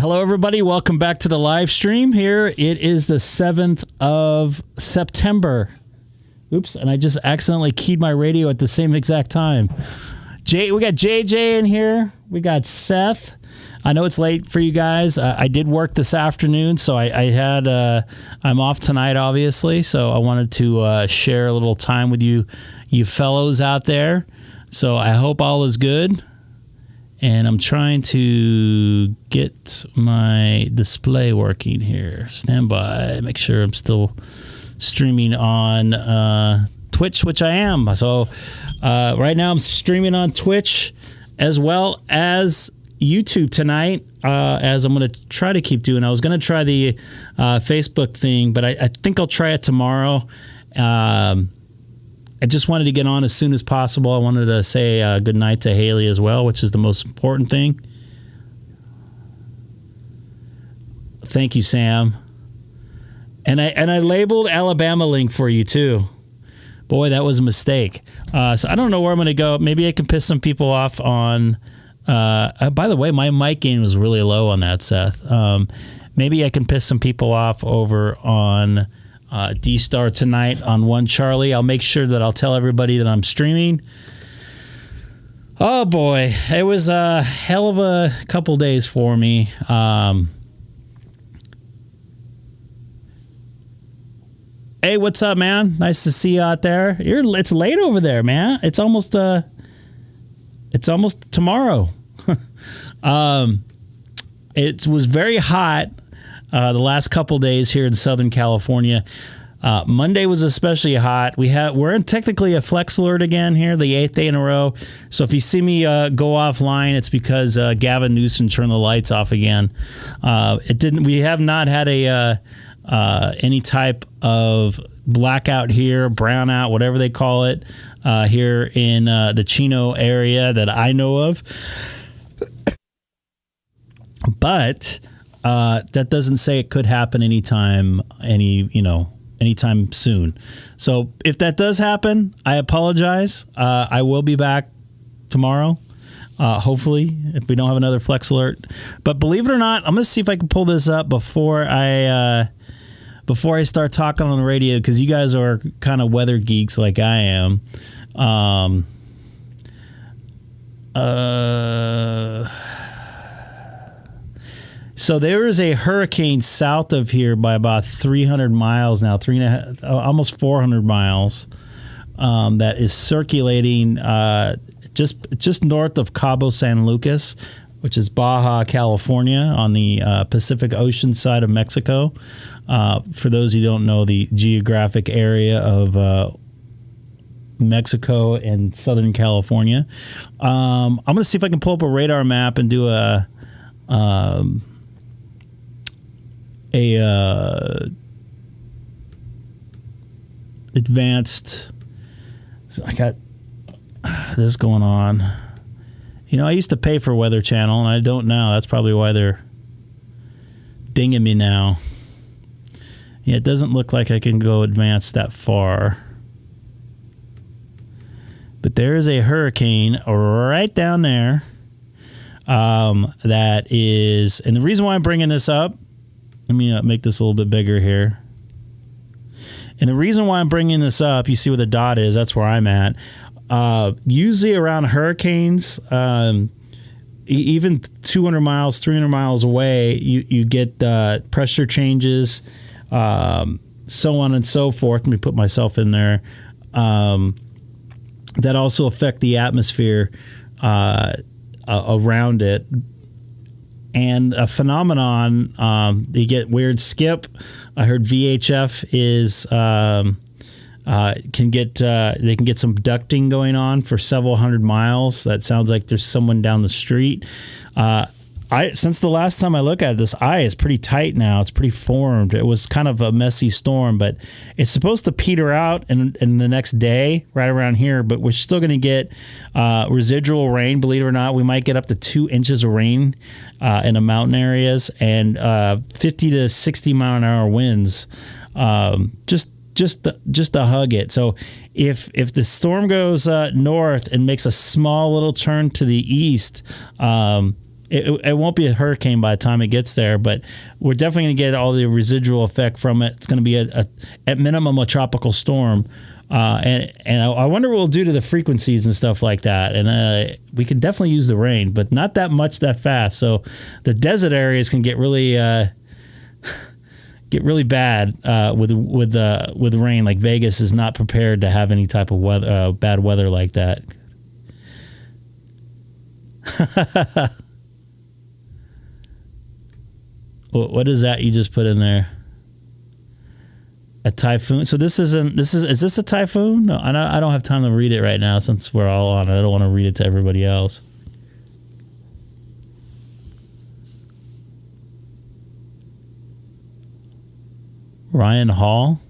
Hello, everybody. Welcome back to the live stream here. It is the 7th of September. Oops, and I just accidentally keyed my radio at the same exact time. We got JJ in here. We got Seth. I know it's late for you guys. I did work this afternoon, so I'm off tonight, obviously. So I wanted to share a little time with you fellows out there. So I hope all is good. And I'm trying to get my display working here. Stand by. Make sure I'm still streaming on Twitch, which I am. So right now I'm streaming on Twitch as well as YouTube tonight, as I'm going to try to keep doing. I was going to try the Facebook thing, but I think I'll try it tomorrow. I just wanted to get on as soon as possible. I wanted to say good night to Haley as well, which is the most important thing. Thank you, Sam. And I labeled Alabama link for you too. Boy, that was a mistake. So I don't know where I'm going to go. Maybe I can piss some people off on. By the way, my mic gain was really low on that, Seth. Maybe I can piss some people off over on DStar tonight on One Charlie. I'll make sure that I'll tell everybody that I'm streaming. Oh boy, it was a hell of a couple days for me. Hey, what's up, man? Nice to see you out there. It's late over there, man. It's almost tomorrow. It was very hot the last couple days here in Southern California. Monday was especially hot. We're in technically a flex alert again here, the 8th day in a row. So if you see me go offline, it's because Gavin Newsom turned the lights off again. We have not had any type of blackout here, brownout, whatever they call it, here in the Chino area that I know of. But that doesn't say it could happen anytime soon. So if that does happen, I apologize. I will be back tomorrow, hopefully, if we don't have another flex alert. But believe it or not, I'm going to see if I can pull this up before I start talking on the radio, because you guys are kind of weather geeks like I am. So there is a hurricane south of here by about 300 miles now, almost 400 miles, that is circulating just north of Cabo San Lucas, which is Baja California, on the Pacific Ocean side of Mexico. For those who don't know the geographic area of Mexico and Southern California. I'm going to see if I can pull up a radar map and do a advanced. I got this going on. I used to pay for Weather Channel, and I don't now. That's probably why they're dinging me now. Yeah, it doesn't look like I can go advanced that far. But there is a hurricane right down there that is... And the reason why I'm bringing this up... Let me make this a little bit bigger here. And the reason why I'm bringing this up, you see where the dot is, that's where I'm at. Usually around hurricanes, even 200 miles, 300 miles away, you get pressure changes, so on and so forth. Let me put myself in there. That also affect the atmosphere around it. And a phenomenon, you get weird skip. I heard VHF is can get some ducting going on for several hundred miles. That sounds like there's someone down the street. Since the last time I looked at it, this eye is pretty tight now. It's pretty formed. It was kind of a messy storm, but it's supposed to peter out in the next day, right around here. But we're still going to get residual rain. Believe it or not, we might get up to 2 inches of rain in the mountain areas, and 50 to 60 mile an hour winds. Just to hug it. So if the storm goes north and makes a small little turn to the east, it won't be a hurricane by the time it gets there, but we're definitely going to get all the residual effect from it. It's going to be at minimum a tropical storm, and I wonder what we'll do to the frequencies and stuff like that. And we can definitely use the rain, but not that much that fast. So the desert areas can get really bad with rain. Like Vegas is not prepared to have any type of weather, bad weather like that. What is that you just put in there? A typhoon? So is this a typhoon? No, I don't have time to read it right now since we're all on it. I don't want to read it to everybody else. Ryan Hall.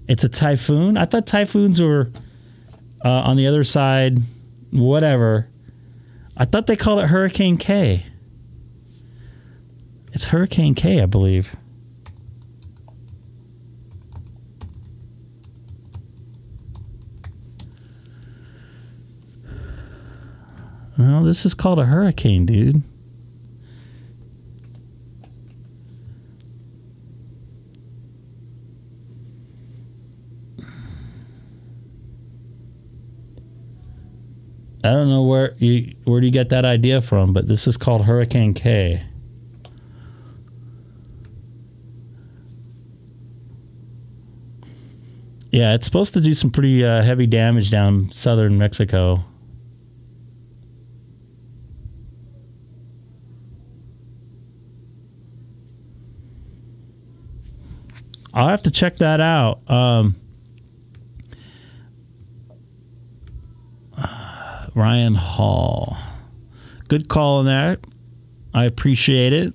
It's a typhoon? I thought typhoons were on the other side, whatever. I thought they called it Hurricane K. It's Hurricane K, I believe. No, this is called a hurricane, dude. I don't know where do you get that idea from, but this is called Hurricane K. Yeah, it's supposed to do some pretty heavy damage down southern Mexico. I'll have to check that out. Ryan Hall. Good call on that. I appreciate it.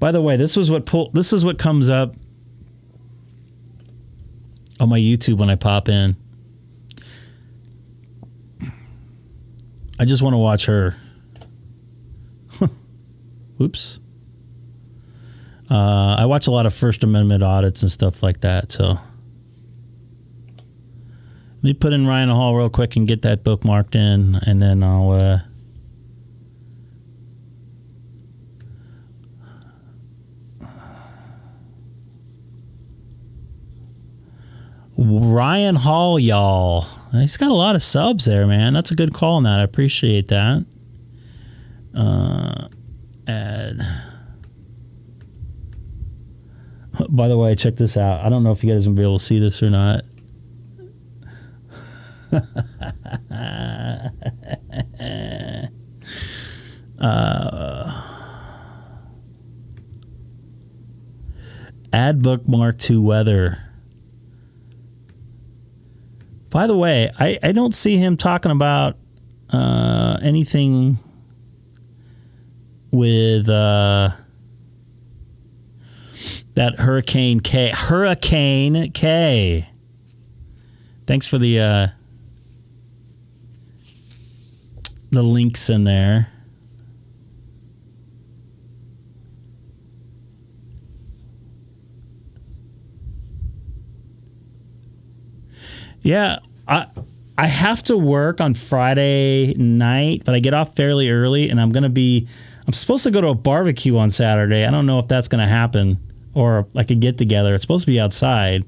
By the way, this is what comes up on my YouTube when I pop in. I just want to watch her. Oops. I watch a lot of First Amendment audits and stuff like that, so let me put in Ryan Hall real quick and get that bookmarked in, and then I'll Ryan Hall, y'all. He's got a lot of subs there, man. That's a good call on that. I appreciate that. Add. By the way, check this out. I don't know if you guys will be able to see this or not. Add bookmark to weather. By the way, I don't see him talking about anything with that Hurricane K. Hurricane K. Thanks for the links in there. Yeah, I have to work on Friday night, but I get off fairly early, and I'm supposed to go to a barbecue on Saturday. I don't know if that's going to happen, or I could get together. It's supposed to be outside.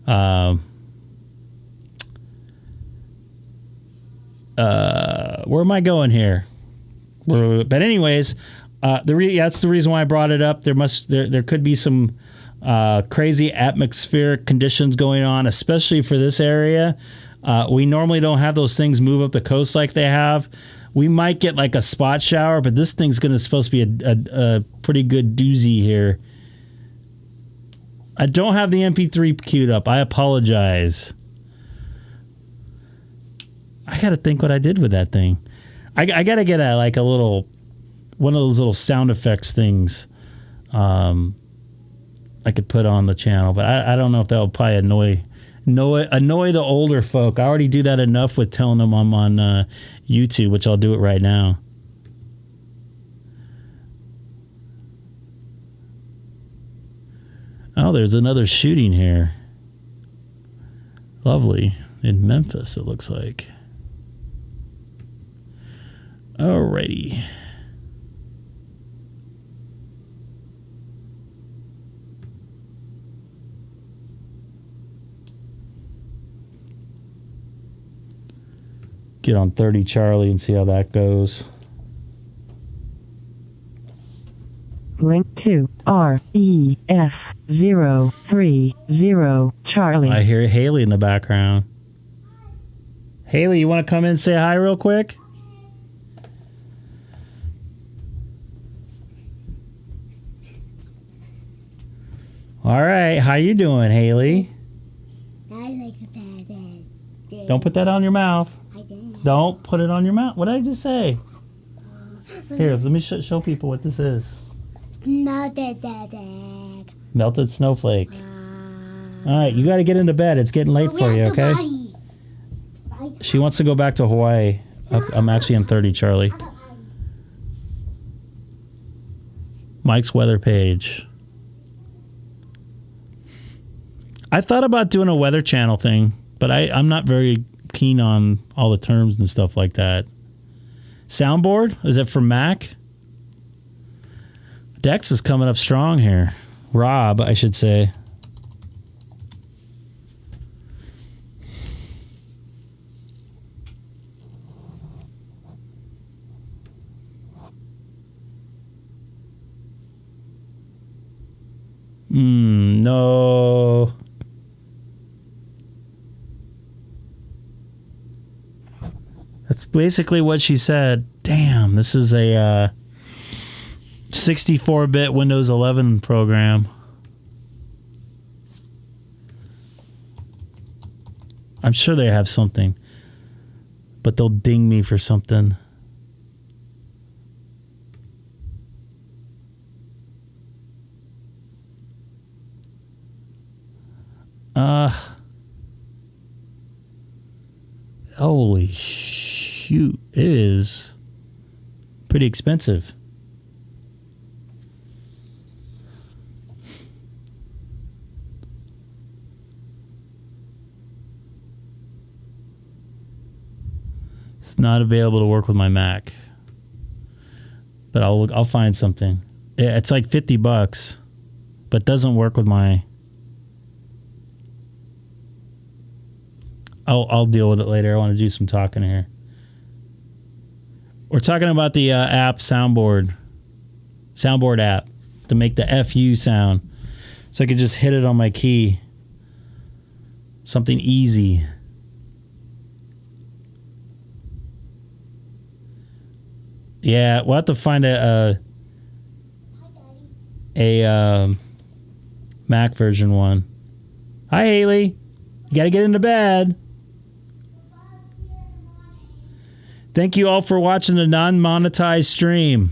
Where am I going here? But anyways, that's the reason why I brought it up. There could be some crazy atmospheric conditions going on, especially for this area. We normally don't have those things move up the coast like they have. We might get like a spot shower, but this thing's supposed to be a pretty good doozy here. I don't have the MP3 queued up. I apologize. I got to think what I did with that thing. I got to get one of those little sound effects things I could put on the channel, but I don't know if that will probably annoy the older folk. I already do that enough with telling them I'm on YouTube, which I'll do it right now. Oh, there's another shooting here. Lovely. In Memphis, it looks like. Alrighty. Get on 30 Charlie and see how that goes. Link to REF030 Charlie. I hear Haley in the background. Haley, you want to come in and say hi real quick? All right, how you doing, Haley? I like the bad. Don't put that on your mouth. I didn't. Don't put it on your mouth. What did I just say? Here, let me show people what this is. Melted egg. Melted snowflake. All right, you got to get into bed. It's getting late for you, okay? She wants to go back to Hawaii. I'm actually on 30, Charlie. Mike's weather page. I thought about doing a weather channel thing, but I'm not very keen on all the terms and stuff like that. Soundboard? Is it for Mac? Dex is coming up strong here. Rob, I should say. No. That's basically what she said. Damn, this is a 64-bit Windows 11 program. I'm sure they have something, but they'll ding me for something. Holy shoot. It is pretty expensive. It's not available to work with my Mac. But I'll find something. It's like $50, but doesn't work with my. I'll deal with it later. I want to do some talking here. We're talking about the app soundboard app to make the FU sound, so I could just hit it on my key. Something easy. Yeah, we'll have to find a Mac version one. Hi, Haley. You got to get into bed. Thank you all for watching the non-monetized stream.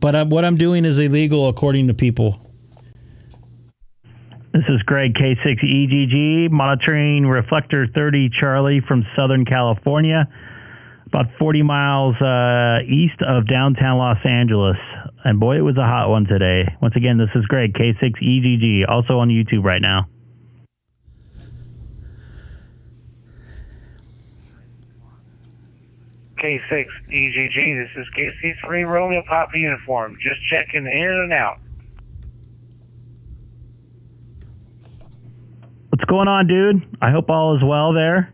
But what I'm doing is illegal according to people. This is Greg, K6EGG, monitoring Reflector 30 Charlie from Southern California, about 40 miles east of downtown Los Angeles. And boy, it was a hot one today. Once again, this is Greg, K6EGG, also on YouTube right now. K6EGG, this is KC3 Romeo Papa Uniform, just checking in and out. What's going on, dude? I hope all is well there.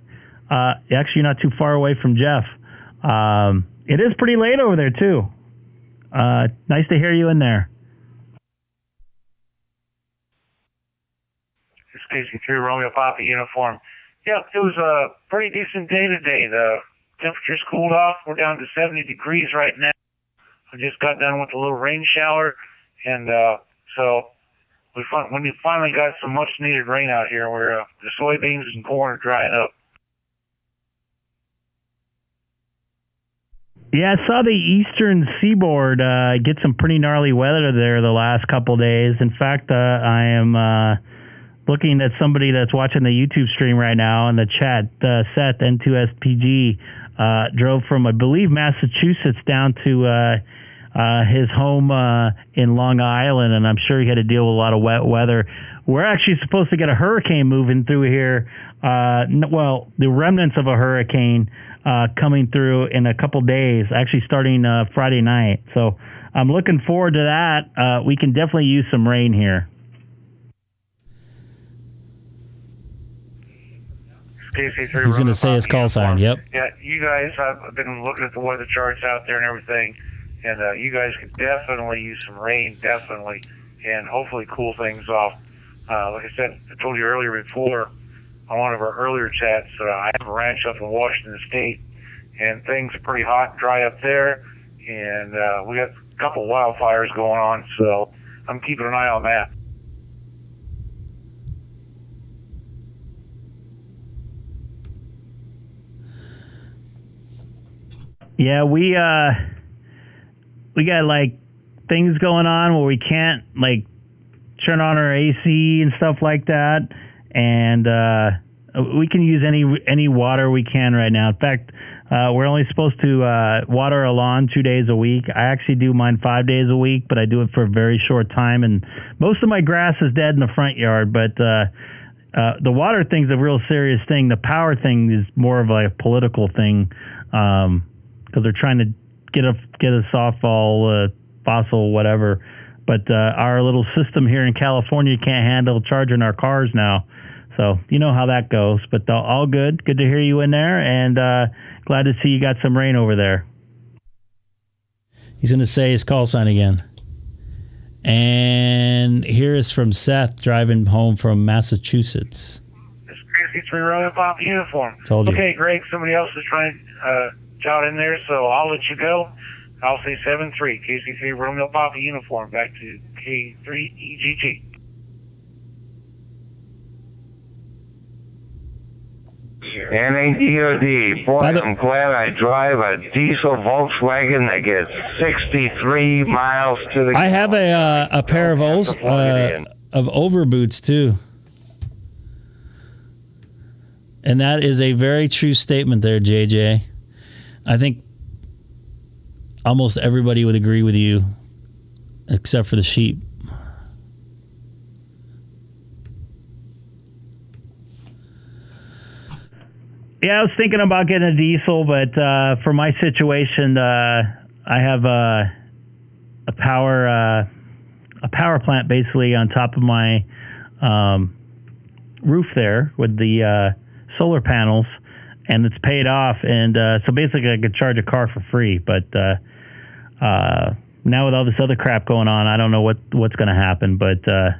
Actually, you're not too far away from Jeff. It is pretty late over there, too. Nice to hear you in there. This is KC3 Romeo Papa Uniform. Yeah, it was a pretty decent day today. The temperature's cooled off. We're down to 70 degrees right now. I just got done with a little rain shower, and so we finally got some much-needed rain out here where the soybeans and corn are drying up. Yeah, I saw the eastern seaboard get some pretty gnarly weather there the last couple days. In fact, I am looking at somebody that's watching the YouTube stream right now in the chat. Seth, N2SPG, drove from, I believe, Massachusetts down to his home in Long Island, and I'm sure he had to deal with a lot of wet weather. We're actually supposed to get a hurricane moving through here. Well, the remnants of a hurricane coming through in a couple days, actually starting Friday night. So I'm looking forward to that. We can definitely use some rain here. He's going to say his call sign. Yep. Yeah, you guys, I've been looking at the weather charts out there and everything, and you guys could definitely use some rain, definitely, and hopefully cool things off. Like I said, I told you earlier before on one of our earlier chats, I have a ranch up in Washington State, and things are pretty hot and dry up there, and we got a couple wildfires going on, so I'm keeping an eye on that. Yeah, we got like things going on where we can't like turn on our AC and stuff like that, and we can use any water we can right now. In fact, we're only supposed to water a lawn 2 days a week. I actually do mine 5 days a week, but I do it for a very short time, and most of my grass is dead in the front yard. But the water thing's a real serious thing. The power thing is more of a political thing. Because they're trying to get us off all fossil whatever. But our little system here in California can't handle charging our cars now. So you know how that goes. But all good. Good to hear you in there, and glad to see you got some rain over there. He's going to say his call sign again. And here is from Seth driving home from Massachusetts. It's KC3 Romeo Papa Uniform. Told you. Okay, Greg, somebody else is trying to shout in there, so I'll let you go. I'll say 7-3, KC3 Romeo Papa Uniform, back to K3EGG. NADOD, boy, I'm glad I drive a diesel Volkswagen that gets 63 miles to the... I have a pair of overboots too. And that is a very true statement there, JJ. I think almost everybody would agree with you, except for the sheep. Yeah, I was thinking about getting a diesel, but for my situation, I have a power plant basically on top of my roof there with the solar panels, and it's paid off. And so basically, I could charge a car for free. But now with all this other crap going on, I don't know what's going to happen. But I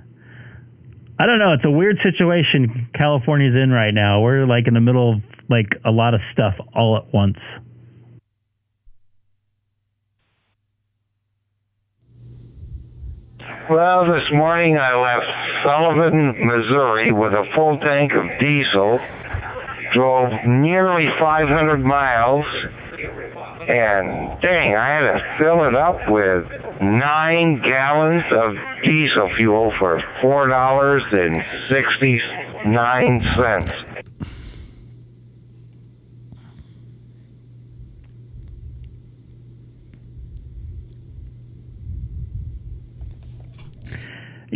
don't know. It's a weird situation California's in right now. We're like in the middle of like a lot of stuff all at once. Well, this morning I left Sullivan, Missouri with a full tank of diesel, drove nearly 500 miles, and dang, I had to fill it up with 9 gallons of diesel fuel for $4.69.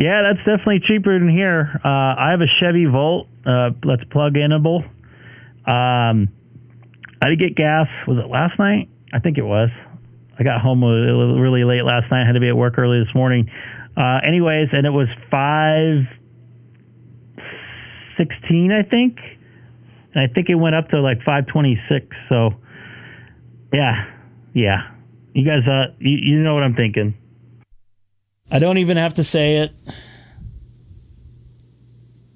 Yeah, that's definitely cheaper than here. I have a Chevy Volt. Let's plug-inable. I did get gas. Was it last night? I think it was. I got home really late last night. I had to be at work early this morning. Anyways, and it was $5.16, I think. And I think it went up to like $5.26. So, yeah. You guys, you know what I'm thinking. I don't even have to say it.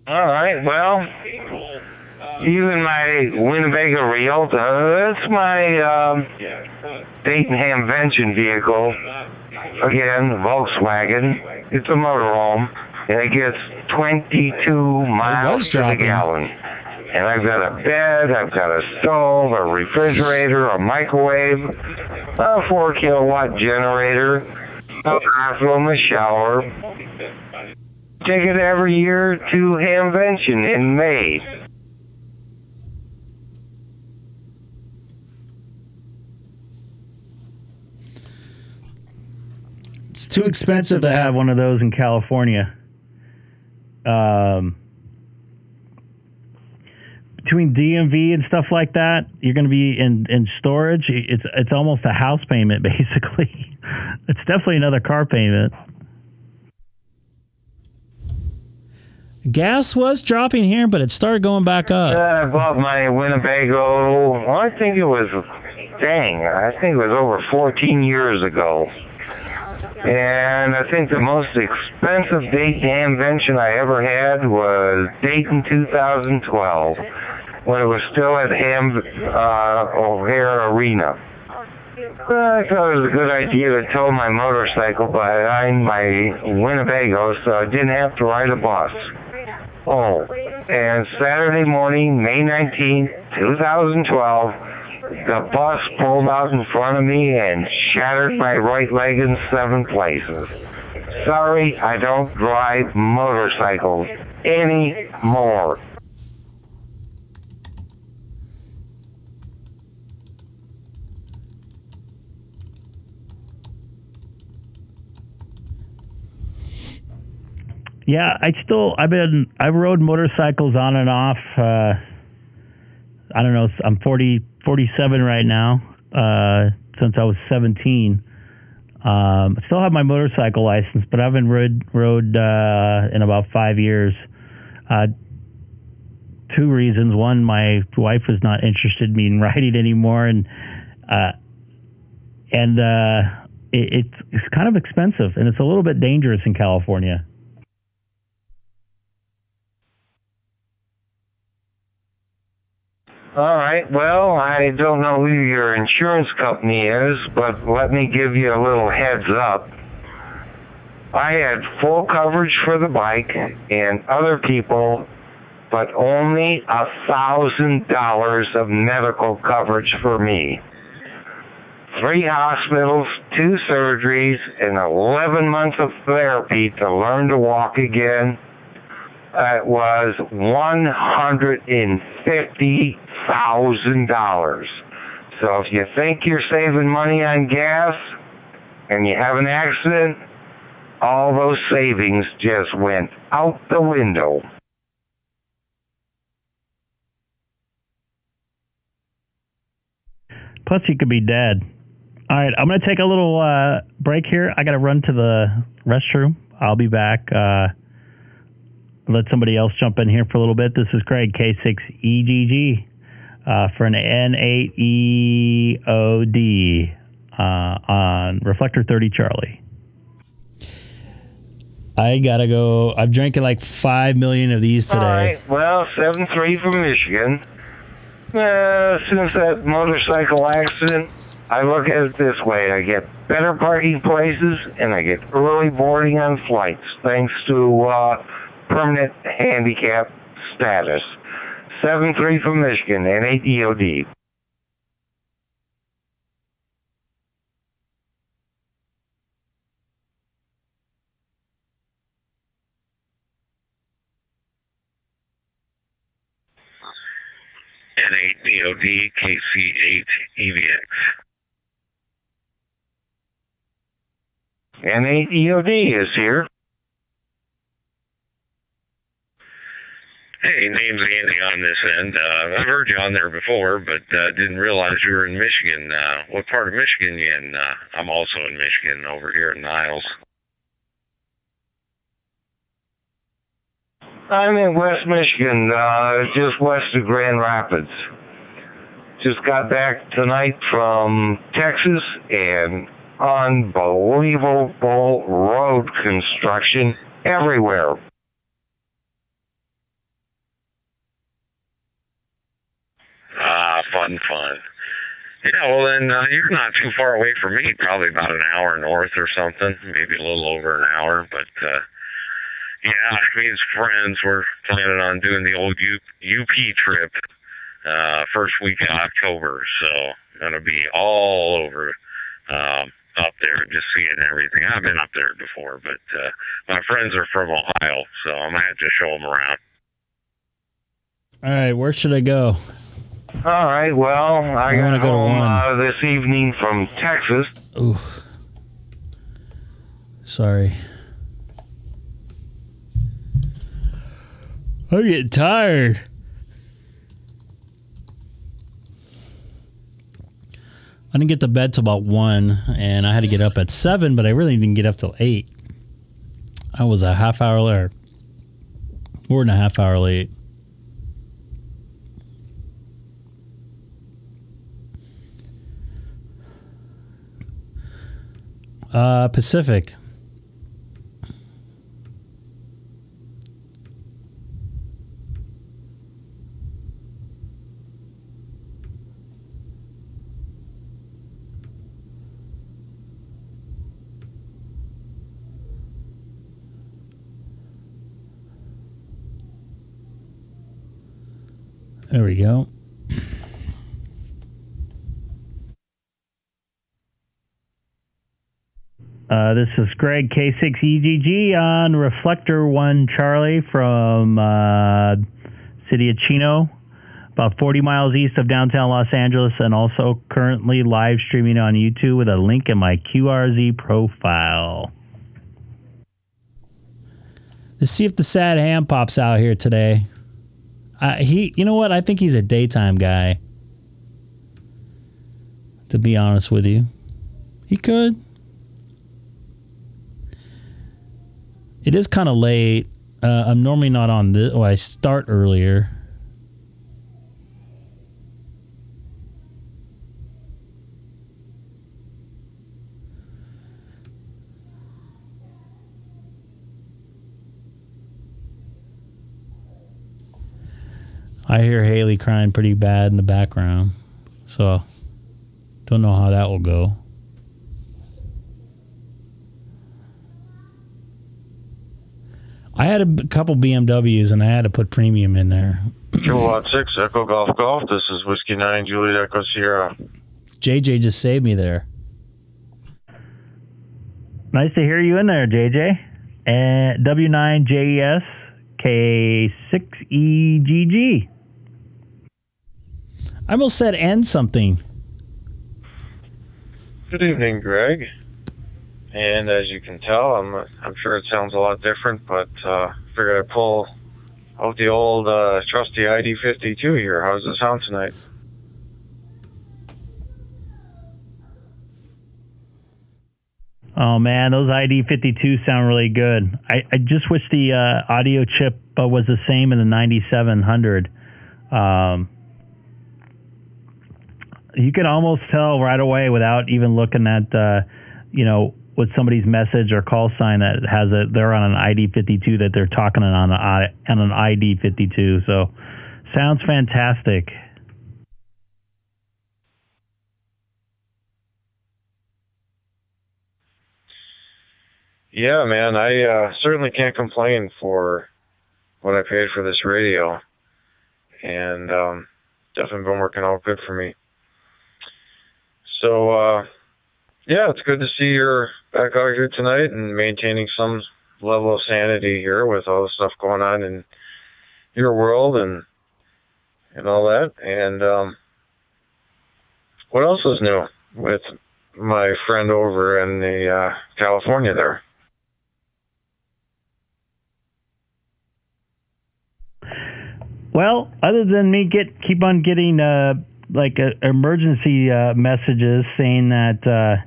All right, well, even my Winnebago Real, that's my Dayton Hamvention vehicle. Again, Volkswagen. It's a motorhome, and it gets 22 miles to the gallon. And I've got a bed, I've got a stove, a refrigerator, a microwave, a 4-kilowatt generator, a bathroom, a shower. Take it every year to Hamvention in May. It's too expensive to have one of those in California. Between DMV and stuff like that, you're going to be in storage. It's almost a house payment, basically. It's definitely another car payment. Gas was dropping here, but it started going back up. I bought my Winnebago, well, I think it was over 14 years ago. And I think the most expensive Dayton Hamvention I ever had was Dayton 2012, when it was still at O'Hare Arena. I thought it was a good idea to tow my motorcycle behind my Winnebago so I didn't have to ride a bus. Oh, and Saturday morning, May 19th, 2012, the bus pulled out in front of me and shattered my right leg in 7 places. Sorry, I don't drive motorcycles anymore. Yeah, I rode motorcycles on and off. I don't know, I'm 47 right now, since I was 17. I still have my motorcycle license, but I haven't rode in about 5 years. 2 reasons. One, my wife was not interested in me in riding anymore, and it's kind of expensive, and it's a little bit dangerous in California. All right, well, I don't know who your insurance company is, but let me give you a little heads up. I had full coverage for the bike and other people, but only $1,000 of medical coverage for me. 3 hospitals, 2 surgeries, and 11 months of therapy to learn to walk again. It was $150,000. So if you think you're saving money on gas and you have an accident, all those savings just went out the window. Plus, you could be dead. All right, I'm going to take a little break here. I got to run to the restroom. I'll be back. Let somebody else jump in here for a little bit. This is Craig, K6EGG, for an N8EOD on Reflector 30 Charlie. I got to go. I've drinking like 5 million of these today. All right, well, 7-3 from Michigan. Since that motorcycle accident, I look at it this way. I get better parking places, and I get early boarding on flights, thanks to permanent handicap status. 7-3 from Michigan, N8 EOD. N8 DOD KC8EVX. N8 EOD is here. Hey, name's Andy on this end. I've heard you on there before, but didn't realize you were in Michigan. What part of Michigan you in? I'm also in Michigan, over here in Niles. I'm in West Michigan, just west of Grand Rapids. Just got back tonight from Texas, and unbelievable road construction everywhere. Fun. Yeah, well then, you're not too far away from me, probably about an hour north or something, maybe a little over an hour, but, yeah, me and friends were planning on doing the old UP trip, first week of October, so gonna be all over, up there, just seeing everything. I've been up there before, but, my friends are from Ohio, so I'm gonna have to show them around. All right, where should I go? All right, well, I got go to home one. this evening from Texas. Ooh. Sorry. I'm getting tired. I didn't get to bed till about 1, and I had to get up at 7, but I really didn't get up till 8. I was a half hour late. More than a half hour late. Pacific. There we go. This is Greg, K6EGG on Reflector 1 Charlie from City of Chino, about 40 miles east of downtown Los Angeles, and also currently live streaming on YouTube with a link in my QRZ profile. Let's see if the sad ham pops out here today. You know what? I think he's a daytime guy. To be honest with you, he could. It is kind of late. I'm normally not on this. Oh, I start earlier. I hear Haley crying pretty bad in the background. So, don't know how that will go. I had a couple BMWs and I had to put premium in there. Kilowatt 6, Echo Golf Golf. This is Whiskey 9, Juliet Echo Sierra. JJ just saved me there. Nice to hear you in there, JJ. And W9JES K6EGG. I almost said and something. Good evening, Greg. And as you can tell, I'm sure it sounds a lot different, but figured I'd pull out the old trusty ID52 here. How's it sound tonight? Oh man, those ID52 sound really good. I just wish the audio chip was the same in the 9700. You can almost tell right away without even looking at, with somebody's message or call sign that they're on an ID52 that they're talking on an ID52. So, sounds fantastic. Yeah, man, I certainly can't complain for what I paid for this radio. And definitely been working out good for me. So, yeah, it's good to see you're back out here tonight and maintaining some level of sanity here with all the stuff going on in your world and all that. And what else is new with my friend over in the California there? Well, other than me keep on getting emergency messages saying that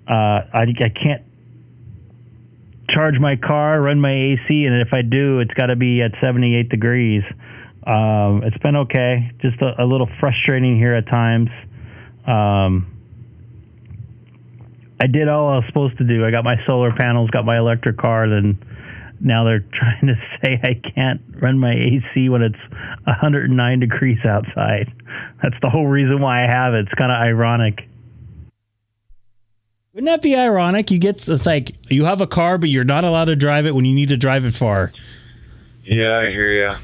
I can't charge my car, run my AC, and if I do, it's got to be at 78 degrees. It's been okay, just a little frustrating here at times. I did all I was supposed to do. I got my solar panels, got my electric car, then now they're trying to say I can't run my AC when it's 109 degrees outside. That's the whole reason why I have it. It's kind of ironic. Wouldn't that be ironic? It's like you have a car, but you're not allowed to drive it when you need to drive it far. Yeah, I hear you.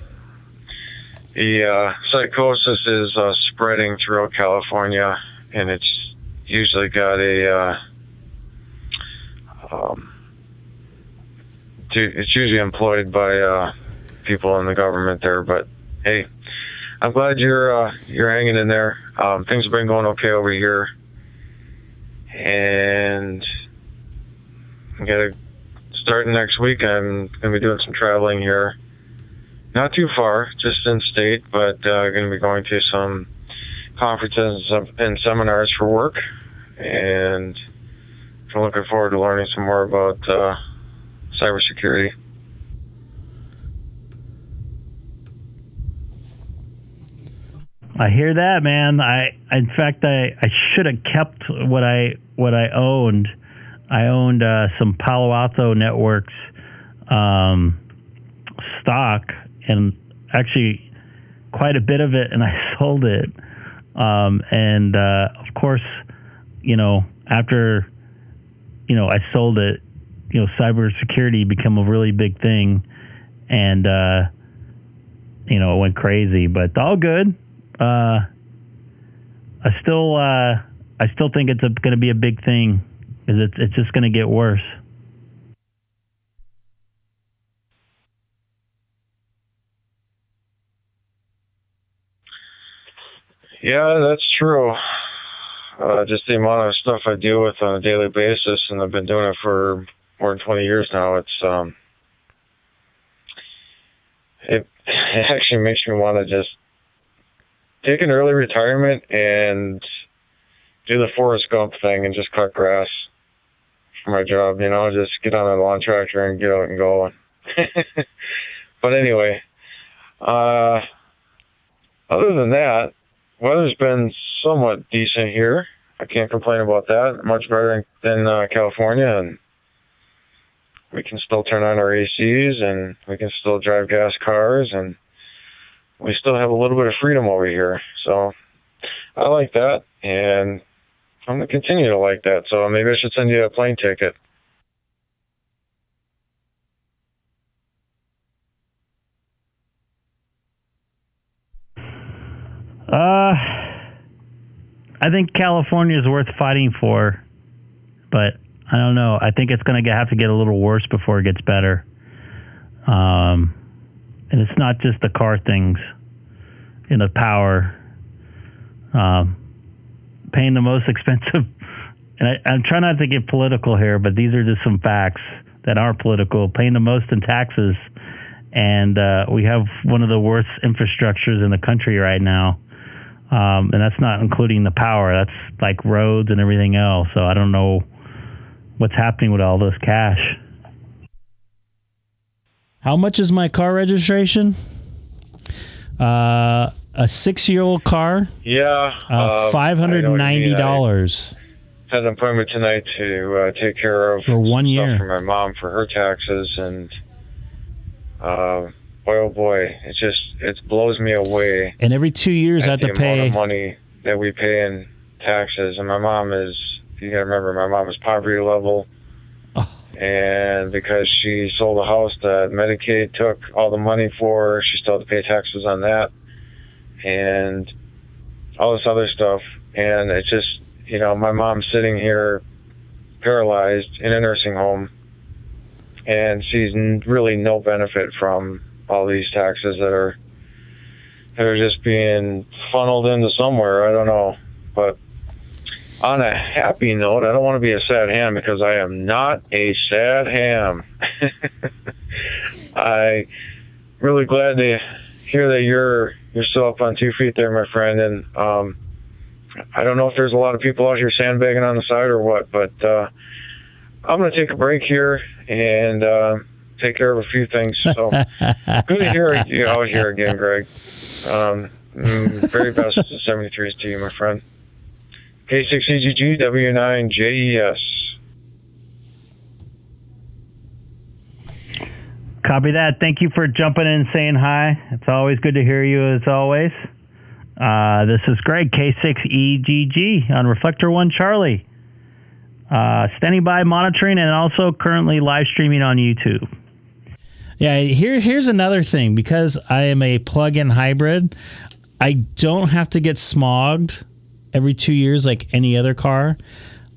The psychosis is spreading throughout California, and it's usually got it's usually employed by people in the government there. But hey, I'm glad you're hanging in there. Things have been going okay over here, and I'm gonna start next week. I'm gonna be doing some traveling here, not too far, just in state, but gonna be going to some conferences and seminars for work, and I'm looking forward to learning some more about cybersecurity. I hear that, man. In fact, I should have kept what I owned. I owned some Palo Alto Networks stock, and actually quite a bit of it, and I sold it. And of course, after I sold it, cybersecurity became a really big thing, and it went crazy. But all good. I still think it's going to be a big thing, because it's just going to get worse. Yeah, that's true. Just the amount of stuff I deal with on a daily basis, and I've been doing it for more than 20 years now. It actually makes me want to just take an early retirement and do the Forrest Gump thing and just cut grass for my job. Just get on a lawn tractor and get out and go. But anyway, other than that, weather's been somewhat decent here. I can't complain about that. Much better than California, and we can still turn on our ACs, and we can still drive gas cars, and we still have a little bit of freedom over here. So I like that, and I'm going to continue to like that. So maybe I should send you a plane ticket. I think California is worth fighting for, but I don't know. I think it's going to have to get a little worse before it gets better. And it's not just the car things and the power. Paying the most expensive, and I'm trying not to get political here, but these are just some facts that are political. Paying the most in taxes, and we have one of the worst infrastructures in the country right now. And that's not including the power. That's like roads and everything else. So I don't know what's happening with all this cash. How much is my car registration? A 6-year-old car. Yeah. $590. Had an appointment tonight to take care of for 1 year stuff for my mom for her taxes, and boy, oh boy, it blows me away. And every 2 years I have to pay the amount of money that we pay in taxes. And my mom is, you gotta remember, my mom is poverty level. And because she sold a house that Medicaid took all the money for, she still had to pay taxes on that. And all this other stuff. And it's just, my mom's sitting here paralyzed in a nursing home, and she's really no benefit from all these taxes that are just being funneled into somewhere. I don't know. But on a happy note, I don't want to be a sad ham, because I am not a sad ham. I really glad to hear that you're still up on 2 feet there, my friend. And I don't know if there's a lot of people out here sandbagging on the side or what, but I'm going to take a break here and take care of a few things. So good to hear you out here again, Greg. Very best 73s to you, my friend. K6EGG W9JES. Copy that. Thank you for jumping in and saying hi. It's always good to hear you, as always. This is Greg, K6EGG on Reflector 1 Charlie. Standing by, monitoring, and also currently live streaming on YouTube. Yeah, here's another thing. Because I am a plug-in hybrid, I don't have to get smogged every 2 years like any other car.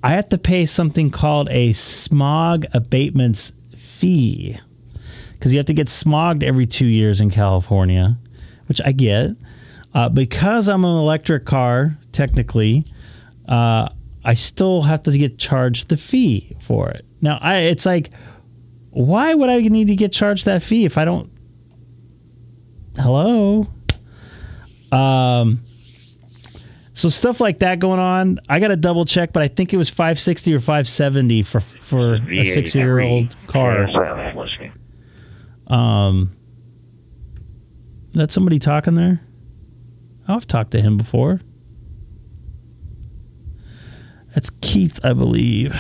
I have to pay something called a smog abatements fee, because you have to get smogged every 2 years in California, which I get. Because I'm an electric car, technically, I still have to get charged the fee for it. Now, it's like, why would I need to get charged that fee if I don't? Hello? So stuff like that going on. I got to double check, but I think it was $560 or $570 for a 6-year-old car. That's somebody talking there? I've talked to him before. That's Keith, I believe.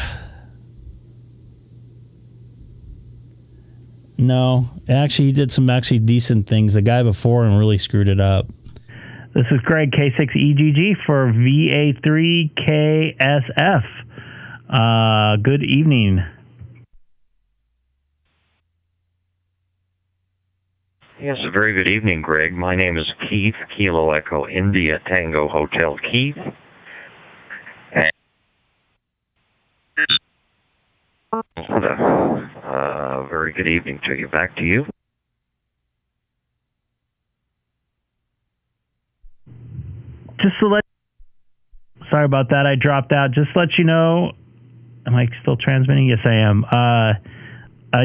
No, actually, he did some decent things. The guy before him really screwed it up. This is Greg, K6EGG for VA3KSF. Good evening. Yes, a very good evening, Greg. My name is Keith, Kilo Echo India Tango Hotel Keith. And very good evening to you. Back to you. Sorry about that. I dropped out. Just to let you know, am I still transmitting? Yes, I am.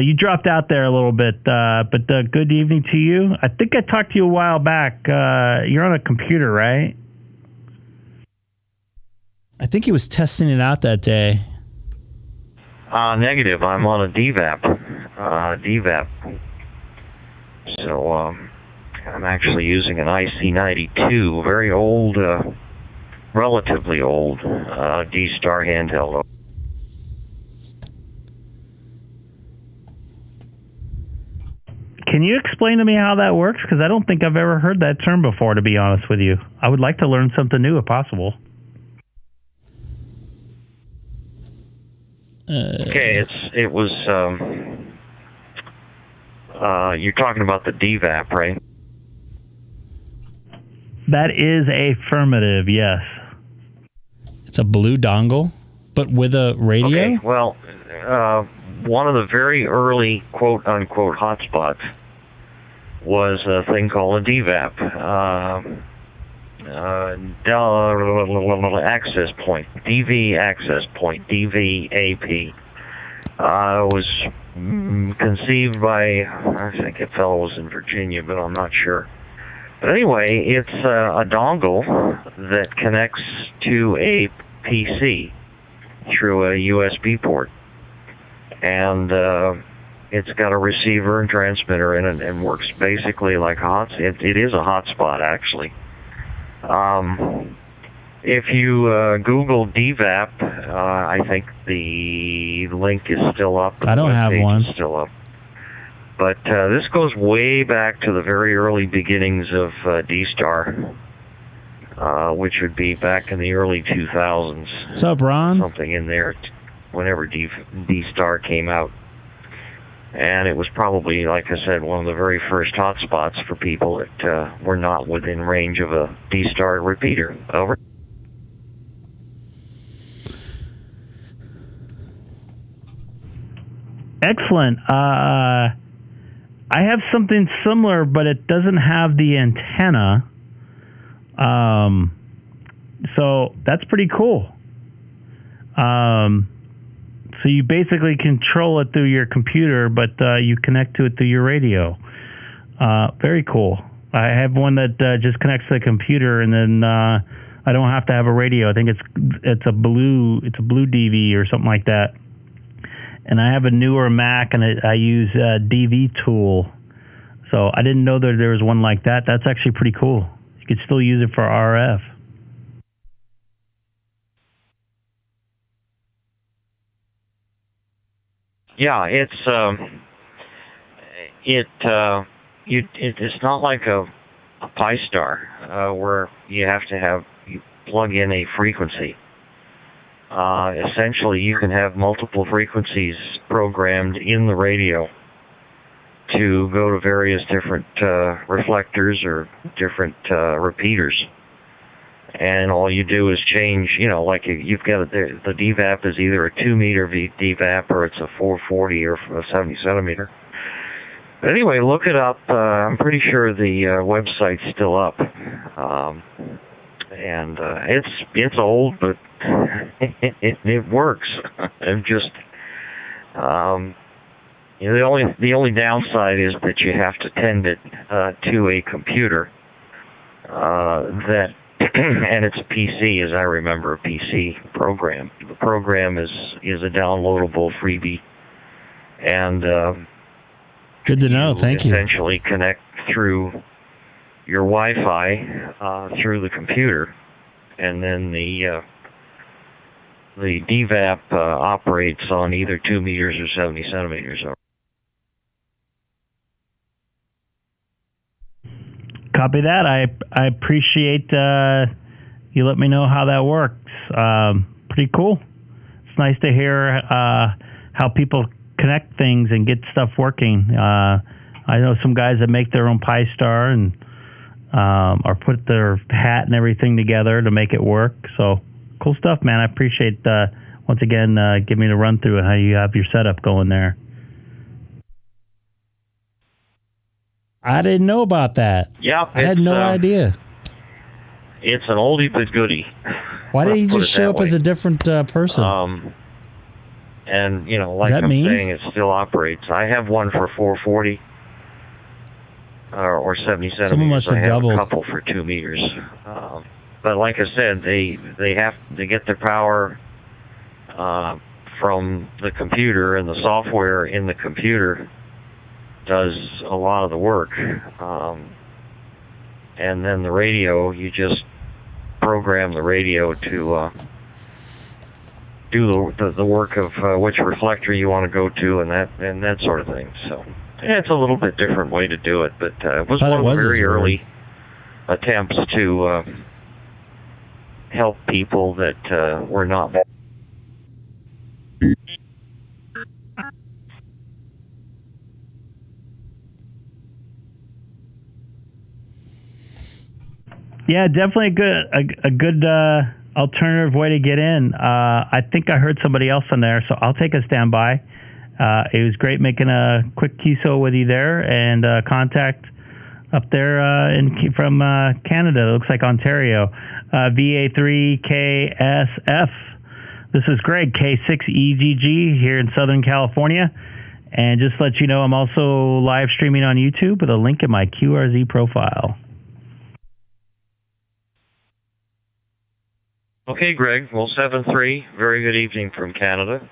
You dropped out there a little bit, but good evening to you. I think I talked to you a while back. You're on a computer, right? I think he was testing it out that day. Negative. I'm on a DVAP. So, I'm actually using an IC-92, very old, relatively old, DStar handheld. Can you explain to me how that works? Because I don't think I've ever heard that term before, to be honest with you. I would like to learn something new if possible. Okay, it was, you're talking about the DVAP, right? That is affirmative, yes. It's a blue dongle, but with a radio? Okay, well, one of the very early quote-unquote hotspots was a thing called a DVAP, access point, DV access point, DVAP. Was conceived by, I think a fellow was in Virginia, but I'm not sure. But anyway, it's a dongle that connects to a PC through a USB port. And it's got a receiver and transmitter in it and works basically like it is a hotspot, actually. If you Google DVAP, I think the link is still up. I don't have one. Is still up. But this goes way back to the very early beginnings of DStar, which would be back in the early 2000s. What's up, Ron? Something in there, whenever DStar came out. And it was probably, like I said, one of the very first hotspots for people that were not within range of a DStar repeater. Over. Excellent. I have something similar, but it doesn't have the antenna. So that's pretty cool. So you basically control it through your computer, but you connect to it through your radio. Very cool. I have one that just connects to the computer, and then I don't have to have a radio. I think it's a blue DV or something like that. And I have a newer Mac, and I use DV Tool. So I didn't know that there was one like that. That's actually pretty cool. You could still use it for RF. Yeah, it's not like a Pi-Star where you have to you plug in a frequency. Essentially, you can have multiple frequencies programmed in the radio to go to various different reflectors or different repeaters. And all you do is change, like you've got the DVAP is either a 2-meter DVAP or it's a 440 or a 70 centimeter. But anyway, look it up. I'm pretty sure the website's still up. And it's old, but it works. And just the only downside is that you have to tend it to a computer that and it's a PC, as I remember, a PC program. The program is a downloadable freebie, and good to know. Thank you. Essentially connect through your Wi-Fi through the computer, and then the DVAP operates on either 2 meters or 70 centimeters. Copy that. I appreciate you let me know how that works. Pretty cool. It's nice to hear how people connect things and get stuff working. I know some guys that make their own Pi-Star and or put their hat and everything together to make it work. So cool stuff, man. I appreciate once again giving me the run through of how you have your setup going there. I didn't know about that. Yeah, I had no idea. It's an oldie but goodie. Why did he just show up as a different person? And like I'm saying, it still operates. I have one for 440 or 70 centimeters. Someone must have doubled. A couple for 2 meters. But like I said, they have to get their power from the computer, and the software in the computer does a lot of the work. And then the radio, you just program the radio to do the work of which reflector you want to go to, and that sort of thing. So it's a little bit different way to do it, but it was one of the very early attempts to help people that were not. Yeah, definitely a good alternative way to get in. I think I heard somebody else on there, so I'll take a standby. It was great making a quick QSO with you there, and contact up there from Canada. It looks like Ontario. VA3KSF. This is Greg, K6EGG here in Southern California. And just to let you know, I'm also live streaming on YouTube with a link in my QRZ profile. Okay, Greg. Well, 7-3. Very good evening from Canada.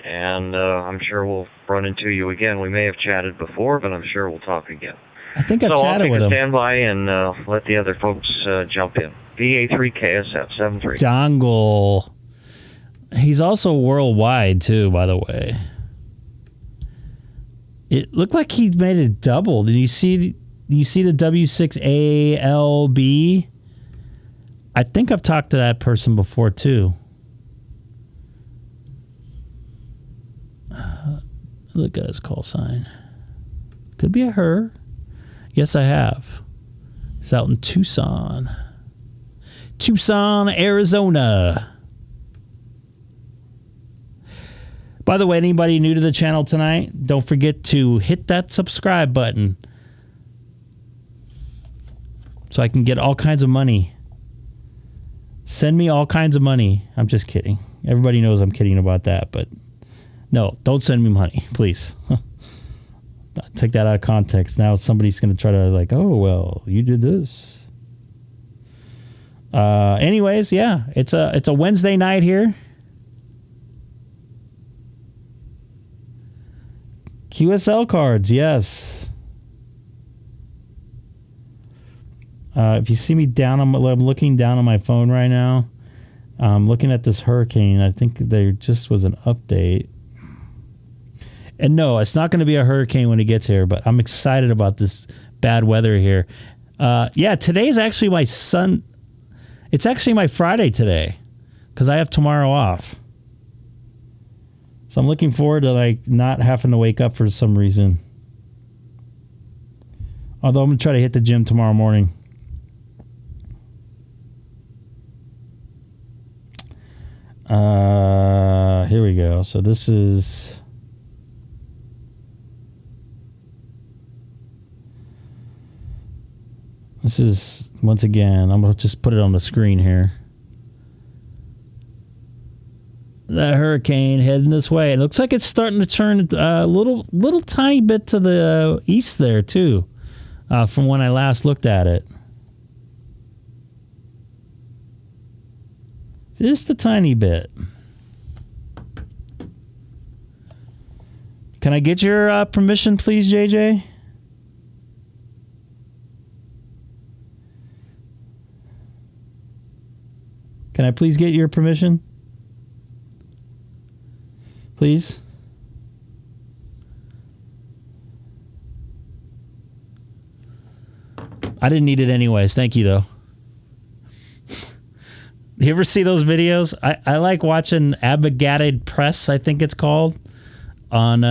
And I'm sure we'll run into you again. We may have chatted before, but I'm sure we'll talk again. I think I've chatted with him. So I'll take a standby and let the other folks jump in. VA3KSF 7-3. Dongle. He's also worldwide, too, by the way. It looked like he made it double. Did you see the W6ALB? I think I've talked to that person before, too. Look at his call sign. Could be a her. Yes, I have. It's out in Tucson. Tucson, Arizona. By the way, anybody new to the channel tonight, don't forget to hit that subscribe button so I can get all kinds of money. Send me all kinds of money. I'm just kidding. Everybody knows I'm kidding about that, but no, don't send me money, please. Take that out of context. Now somebody's going to try to like, oh, well, you did this. Anyways, yeah, it's a Wednesday night here. QSL cards, yes. If you see me down, I'm looking down on my phone right now. I'm looking at this hurricane. I think there just was an update. And no, it's not going to be a hurricane when it gets here, but I'm excited about this bad weather here. Yeah, today's actually my it's actually my Friday today because I have tomorrow off. So I'm looking forward to like not having to wake up for some reason. Although I'm going to try to hit the gym tomorrow morning. Here we go. So this is once again, I'm going to just put it on the screen here. That hurricane heading this way. It looks like it's starting to turn a little tiny bit to the east there too, from when I last looked at it. Just a tiny bit. Can I get your permission, please, JJ? Can I please get your permission? Please? I didn't need it anyways. Thank you, though. You ever see those videos? I like watching Abigated Press, I think it's called, on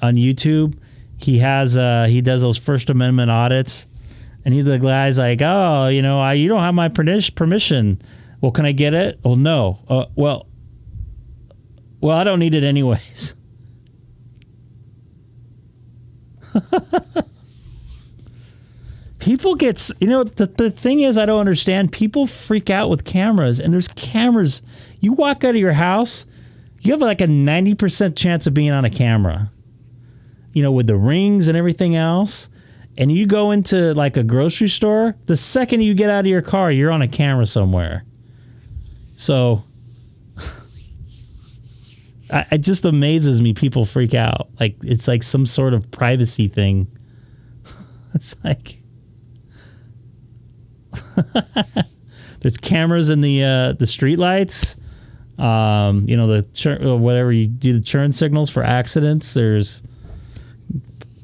YouTube. He does those First Amendment audits, and the guy's like, oh, you don't have my permission. Well, can I get it? Well, no. Well, I don't need it anyways. People get, the thing is, I don't understand. People freak out with cameras, and there's cameras. You walk out of your house, you have like a 90% chance of being on a camera, with the rings and everything else. And you go into like a grocery store, the second you get out of your car, you're on a camera somewhere. So it just amazes me. People freak out. Like it's like some sort of privacy thing. It's like there's cameras in the street lights. Whatever you do, the churn signals for accidents. There's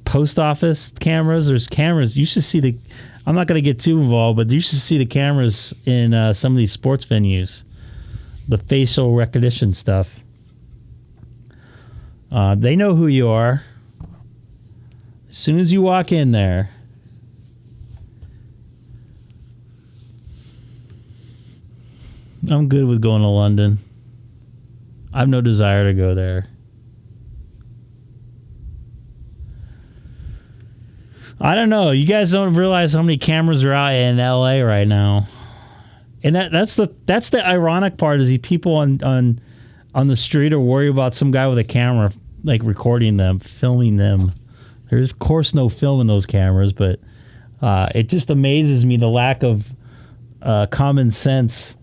post office cameras. There's cameras. You should see I'm not going to get too involved, but you should see the cameras in some of these sports venues. The facial recognition stuff. They know who you are. As soon as you walk in there. I'm good with going to London. I have no desire to go there. I don't know. You guys don't realize how many cameras are out in LA right now. And that's the ironic part is the people on the street are worried about some guy with a camera like recording them, filming them. There's of course no film in those cameras, but it just amazes me the lack of common sense.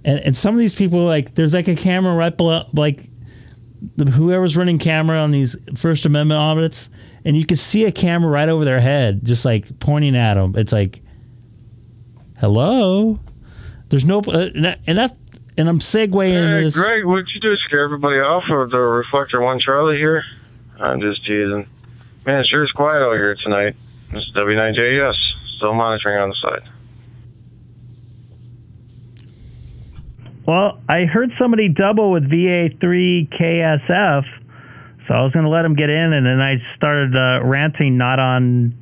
And some of these people, like, there's like a camera right below, like whoever's running camera on these First Amendment audits, and you can see a camera right over their head, just like pointing at them. It's like, hello. There's no, and I'm segueing into this. Greg, what'd you do? Scare everybody off with the reflector 1 Charlie here? I'm just teasing. Man, it sure is quiet out here tonight. This is W9JS, still monitoring on the side. Well, I heard somebody double with VA3KSF, so I was going to let him get in, and then I started ranting not on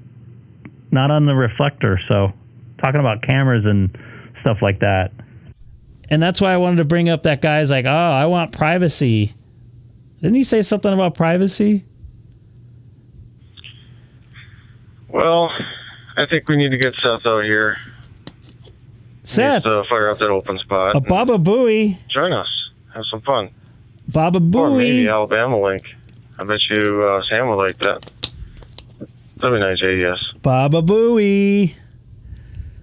the reflector, so talking about cameras and stuff like that. And that's why I wanted to bring up that guy's like, oh, I want privacy. Didn't he say something about privacy? Well, I think we need to get Seth out here. Seth, fire up that open spot. A Baba Booey. Join us. Have some fun. Baba Booey. Or maybe Alabama Link. I bet you Sam would like that. W9JS. Baba Booey.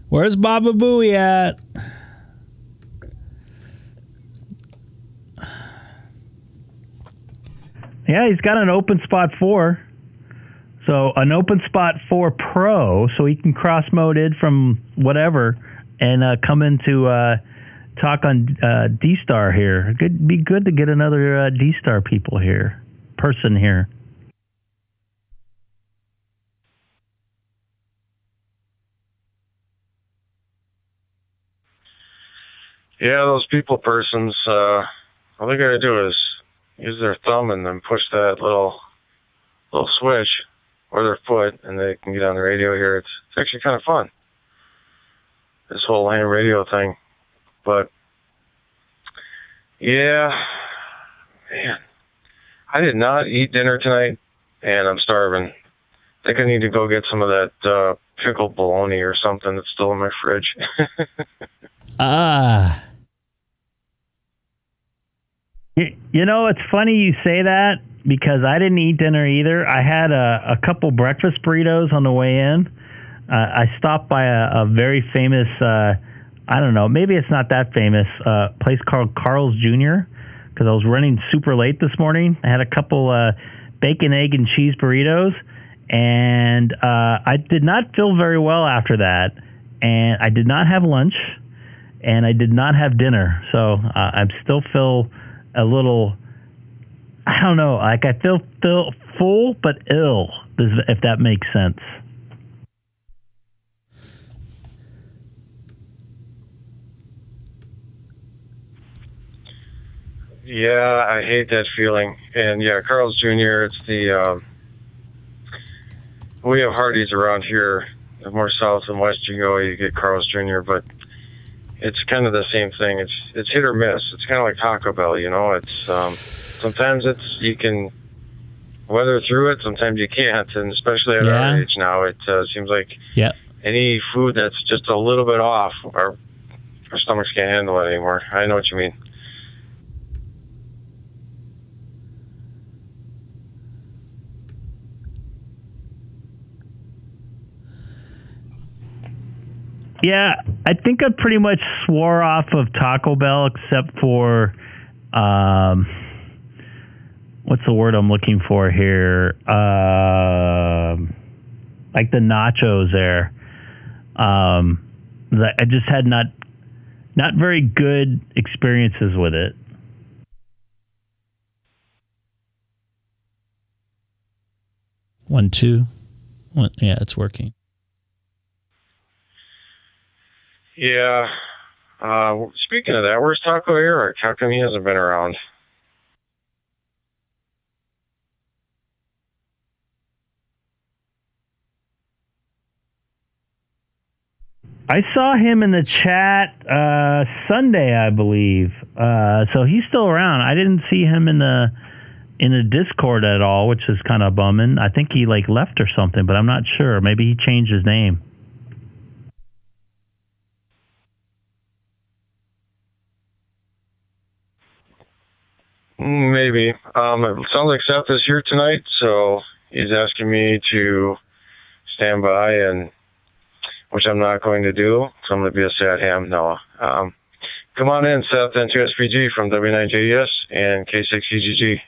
Where's Baba Booey at? Yeah, he's got an Open Spot 4. So an Open Spot 4 Pro, so he can cross-moded from whatever and come into talk on DStar here. Be good to get another DStar person here. Yeah, those people persons, all they gotta do is use their thumb and then push that little switch or their foot, and they can get on the radio here. It's actually kind of fun, this whole ham radio thing. But yeah, man, I did not eat dinner tonight, and I'm starving. I think I need to go get some of that pickled bologna or something that's still in my fridge. You know, it's funny you say that because I didn't eat dinner either. I had a couple breakfast burritos on the way in. I stopped by a very famous, I don't know, maybe it's not that famous, place called Carl's Jr. because I was running super late this morning. I had a couple bacon, egg, and cheese burritos, and I did not feel very well after that. And I did not have lunch, and I did not have dinner. So I still feel a little, I don't know, like I feel full but ill, if that makes sense. Yeah, I hate that feeling. And yeah, Carl's Jr., it's the, we have Hardee's around here. The more south and west you go, you get Carl's Jr., but it's kind of the same thing. It's hit or miss. It's kind of like Taco Bell, you know. It's sometimes you can weather through it, sometimes you can't, and especially at our age now, it seems like any food that's just a little bit off, our stomachs can't handle it anymore. I know what you mean. Yeah, I think I pretty much swore off of Taco Bell except for, what's the word I'm looking for here? Like the nachos there. I just had not very good experiences with it. One, two. One, yeah, it's working. Yeah. Speaking of that, where's Taco Eric? How come he hasn't been around? I saw him in the chat Sunday, I believe. So he's still around. I didn't see him in in a Discord at all, which is kind of bumming. I think he like left or something, but I'm not sure. Maybe he changed his name. Maybe. It sounds like Seth is here tonight, so he's asking me to stand by, and which I'm not going to do, so I'm going to be a sad ham. No. Come on in, Seth, N2SPG from W9JDS and K6EGG.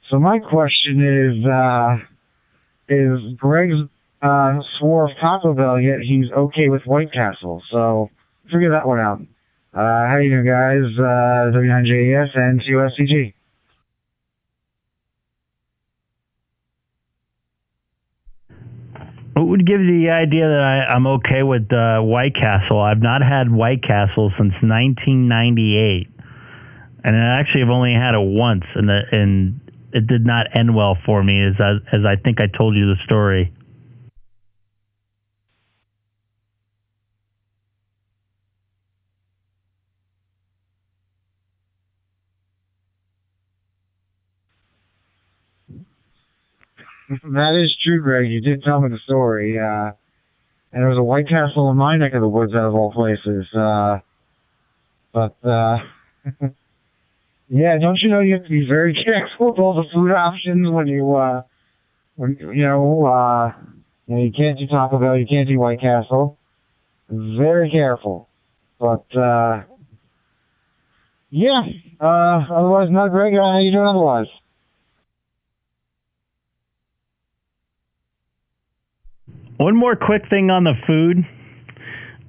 So my question is Greg's swore off Taco Bell, yet he's okay with White Castle. So figure that one out. How you doing, guys? W9JES and N2SPG. What would give you the idea that I'm okay with White Castle? I've not had White Castle since 1998, and I actually have only had it once, and it did not end well for me, as I think I told you the story. That is true, Greg. You did tell me the story. And there was a White Castle in my neck of the woods, out of all places. Yeah, don't you know you have to be very careful with all the food options when you can't do Taco Bell, you can't do White Castle. Very careful. But, yeah. Otherwise, not Greg. How you doing otherwise? One more quick thing on the food.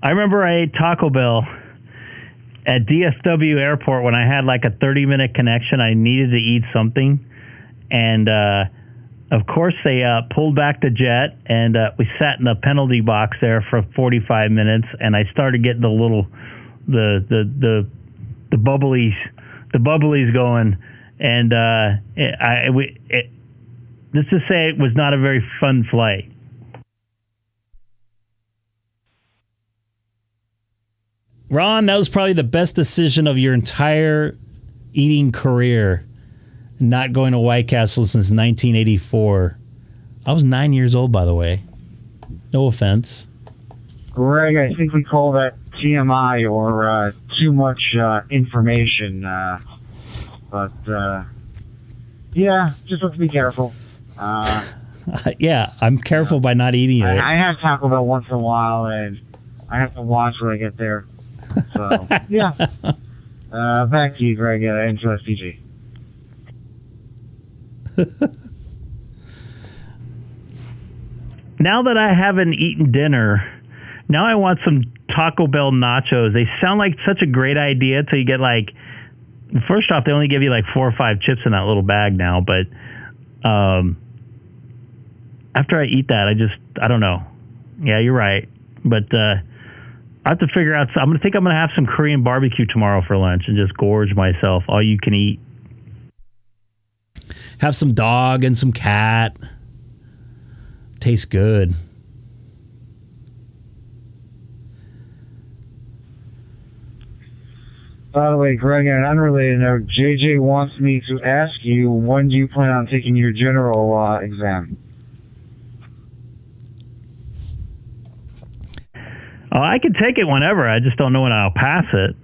I remember I ate Taco Bell at DSW Airport when I had like a 30-minute connection. I needed to eat something. And, of course, they pulled back the jet, and we sat in the penalty box there for 45 minutes, and I started getting the bubblies going. And just to say, it was not a very fun flight. Ron, that was probably the best decision of your entire eating career, not going to White Castle since 1984. I was 9 years old, by the way. No offense. Greg, I think we call that TMI, or too much information. Yeah, just have to be careful. Yeah, I'm careful by not eating it. I have Taco Bell once in a while, and I have to watch when I get there. So, yeah. Back to you, Greg, N2SPG. Now that I haven't eaten dinner, now I want some Taco Bell nachos. They sound like such a great idea till you get like, first off, they only give you like 4 or 5 chips in that little bag now, but after I eat that, I don't know. Yeah, you're right. But I have to figure out. I'm going to have some Korean barbecue tomorrow for lunch and just gorge myself. All you can eat. Have some dog and some cat. Tastes good. By the way, Greg, on an unrelated note, JJ wants me to ask you, when do you plan on taking your general exam? I can take it whenever. I just don't know when I'll pass it.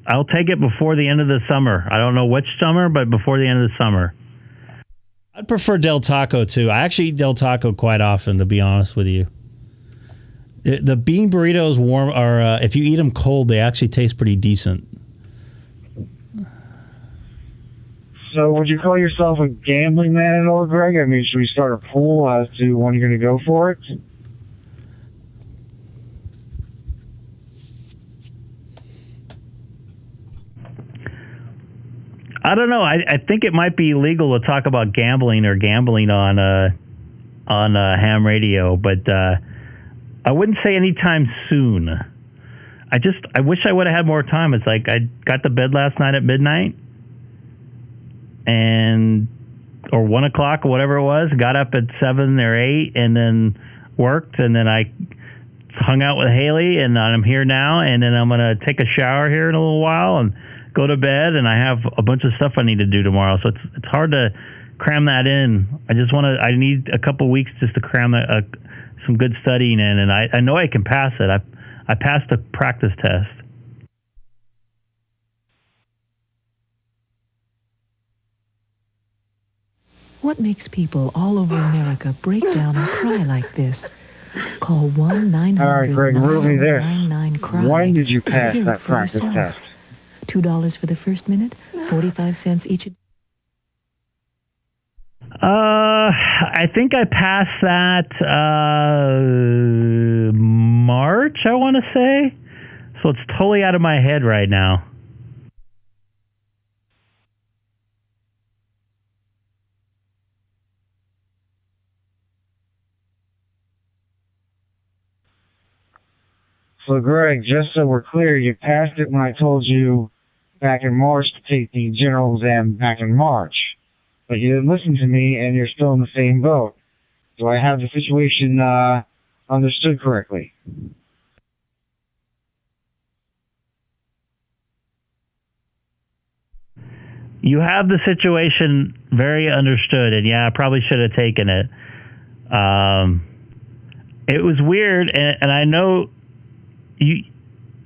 I'll take it before the end of the summer. I don't know which summer, but before the end of the summer. I'd prefer Del Taco, too. I actually eat Del Taco quite often, to be honest with you. The bean burritos if you eat them cold, they actually taste pretty decent. So would you call yourself a gambling man at all, Greg? I mean, should we start a poll as to when you're going to go for it? I don't know. I think it might be illegal to talk about gambling or gambling on ham radio, but I wouldn't say anytime soon. I wish I would have had more time. It's like I got to bed last night at midnight, and or 1 o'clock or whatever it was. Got up at 7 or 8 and then worked, and then I hung out with Haley, and I'm here now, and then I'm going to take a shower here in a little while and go to bed, and I have a bunch of stuff I need to do tomorrow, so it's hard to cram that in. I need a couple weeks just to cram some good studying in, and I know I can pass it. I passed the practice test. What makes people all over America break down and cry like this? Call 1-900-999-CRY. All right, Greg, riddle me this. When did you pass that practice test? $2 for the first minute, 45 cents each. I think I passed that March, I want to say. So it's totally out of my head right now. So, Greg, just so we're clear, you passed it when I told you back in March to take the general exam back in March. But you didn't listen to me, and you're still in the same boat. Do I have the situation understood correctly? You have the situation very understood, and yeah, I probably should have taken it. It was weird, and I know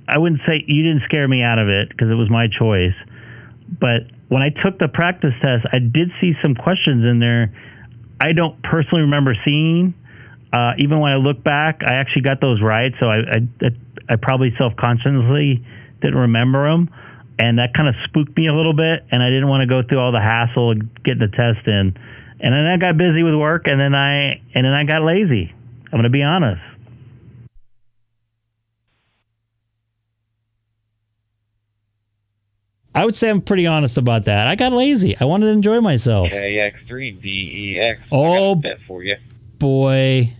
I wouldn't say you didn't scare me out of it because it was my choice. But when I took the practice test, I did see some questions in there I don't personally remember seeing. Even when I look back, I actually got those right, so I probably self-consciously didn't remember them. And that kind of spooked me a little bit, and I didn't want to go through all the hassle of getting the test in. And then I got busy with work, and then I got lazy. I'm going to be honest. I would say I'm pretty honest about that. I got lazy. I wanted to enjoy myself. K6EGG. Oh, I got a bet for you. Boy.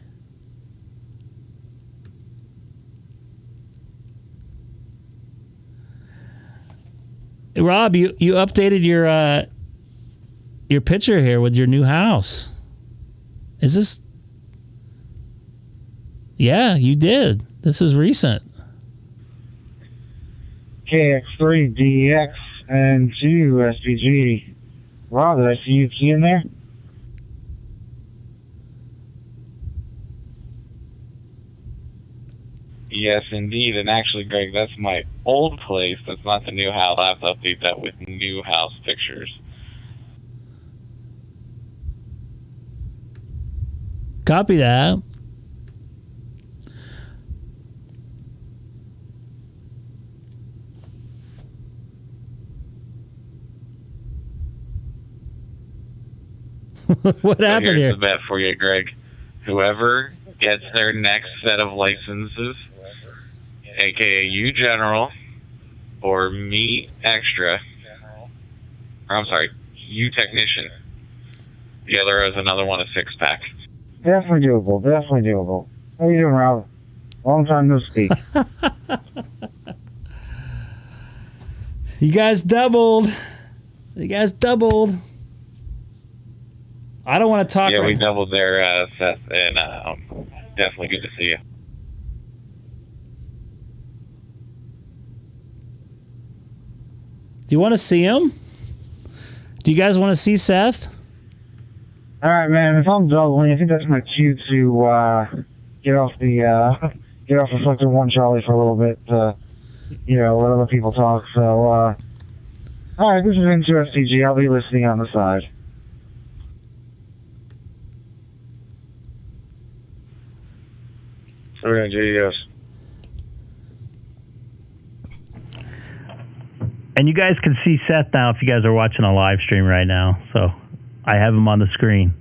Rob, you updated your picture here with your new house. Is this? Yeah, you did. This is recent. K6EGG and 2 SPG. Wow, did I see you key in there? Yes, indeed. And actually, Greg, that's my old place. That's not the new house. I have to update that with new house pictures. Copy that. What happened here? Here's the bet for you, Greg. Whoever gets their next set of licenses, aka you general, or me extra, or I'm sorry, you technician. The other is another one, a 6-pack. Definitely doable. Definitely doable. How you doing, Rob? Long time no speak. You guys doubled. You guys doubled. I don't want to talk. Yeah, we doubled there, Seth, and definitely good to see you. Do you want to see him? Do you guys want to see Seth? All right, man. If I'm doubling, I think that's my cue to get off reflector 1 Charlie for a little bit. Let other people talk. So, all right, this is N2STG. I'll be listening on the side. So we're going to do yes. And you guys can see Seth now if you guys are watching a live stream right now. So I have him on the screen.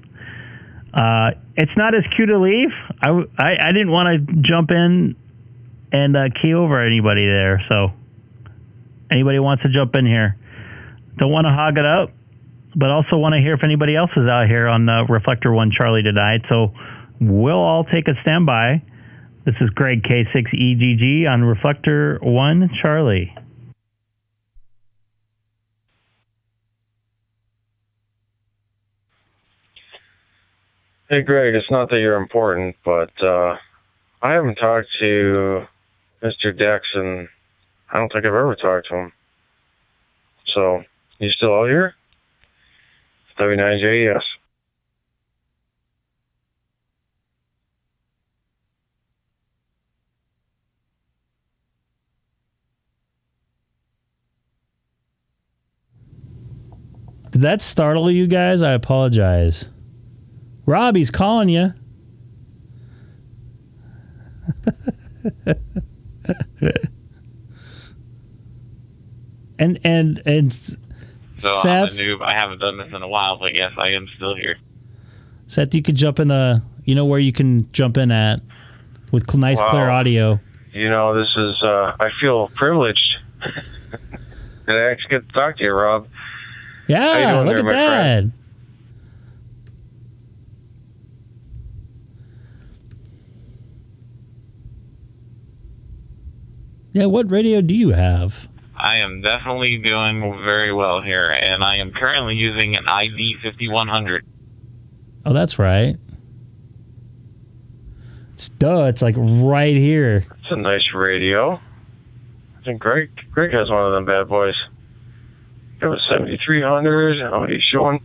It's not his cue to leave. I didn't want to jump in and key over anybody there. So anybody wants to jump in here. Don't want to hog it up, but also want to hear if anybody else is out here on Reflector 1 Charlie tonight. So we'll all take a standby. This is Greg K6EGG on Reflector 1 Charlie. Hey, Greg, it's not that you're important, but I haven't talked to Mr. Dex, and I don't think I've ever talked to him. So, you still out here? W9JES. Did that startle you guys? I apologize. Robbie's calling you. and So Seth, I'm a noob. I haven't done this in a while, but yes, I am still here. Seth, you could jump in the, you know where you can jump in at with nice Wow. clear audio. You know, this is, I feel privileged that I actually get to talk to you, Rob. How you Yeah, doing look there, at my that. friend? Yeah, what radio do you have? I am definitely doing very well here, and I am currently using an ID 5100. Oh, that's right. It's like right here. It's a nice radio. I think Greg has one of them bad boys. It was 7300. Oh, he's showing,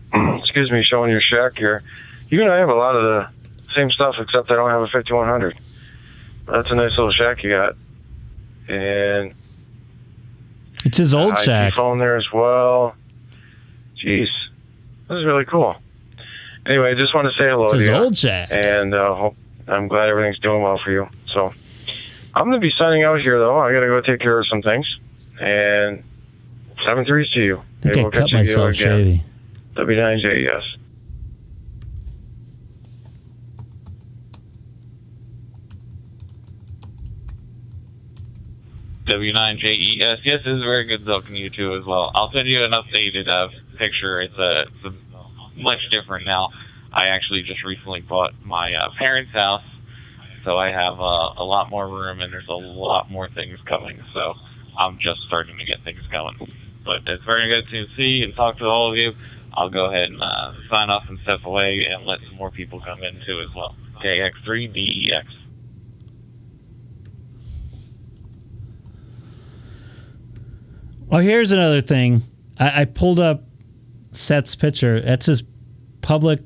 showing your shack here. You and I have a lot of the same stuff, except I don't have a 5100. That's a nice little shack you got. And it's his old IP shack. phone there as well. Jeez, this is really cool. Anyway, I just want to say hello It's to his you. old shack. And I'm glad everything's doing well for you. So I'm going to be signing out here, though. I got to go take care of some things. And 7-3 to you. I think I cut myself shaving. W9JES. W9JES. Yes, this is very good talking to you too as well. I'll send you an updated picture. It's much different now. I actually just recently bought my parents' house, so I have a lot more room and there's a lot more things coming. So I'm just starting to get things going. But it's very good to see and talk to all of you. I'll go ahead and sign off and step away and let some more people come in too as well. K6EGG. Oh, here's another thing. I pulled up Seth's picture. That's his public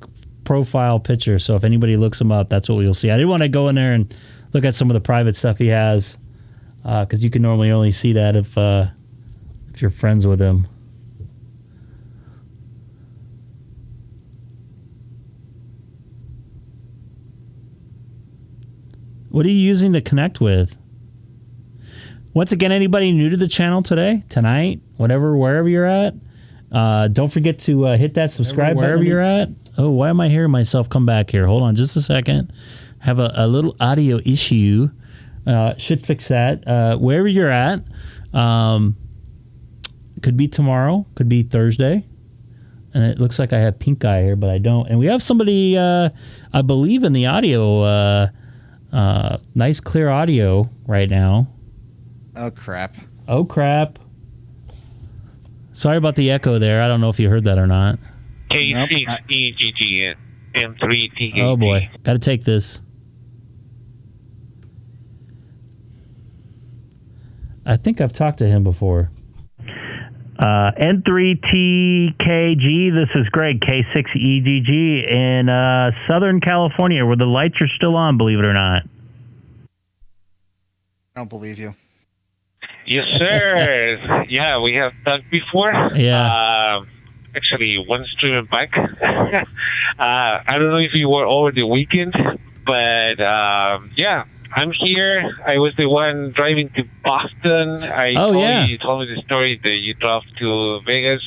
profile picture. So if anybody looks him up, that's what you'll see. I didn't want to go in there and look at some of the private stuff he has, because you can normally only see that if you're friends with him. What are you using to connect with? Once again, anybody new to the channel today, tonight, wherever you're at, don't forget to hit that subscribe wherever you're at. Oh, why am I hearing myself come back here? Hold on just a second. Have a little audio issue. Should fix that. Wherever you're at, could be tomorrow, could be Thursday. And it looks like I have pink eye here, but I don't. And we have somebody, I believe, in the audio, nice clear audio right now. Oh, crap. Oh, crap. Sorry about the echo there. I don't know if you heard that or not. K6EGG M3TK. Oh, boy. Got to take this. I think I've talked to him before. N3TKG, this is Greg, K6EGG in Southern California, where the lights are still on, believe it or not. I don't believe you. Yes, sir. Yeah, we have talked before. Yeah. Actually, one stream back. I don't know if you were over the weekend, but yeah, I'm here. I was the one driving to Boston. You told me the story that you drove to Vegas.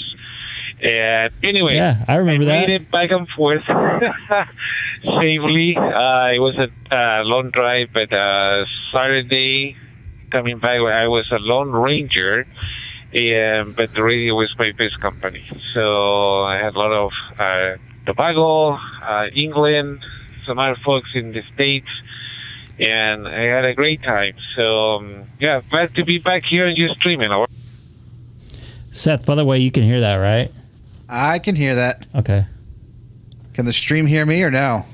And anyway, yeah, I remember that. Made it back and forth safely. It was a long drive, but Saturday coming back, I was a Lone Ranger, but the radio was my best company. So I had a lot of Tobago, England, some other folks in the States, and I had a great time. So, yeah, glad to be back here and you're streaming. Seth, by the way, you can hear that, right? I can hear that. Okay. Can the stream hear me or no?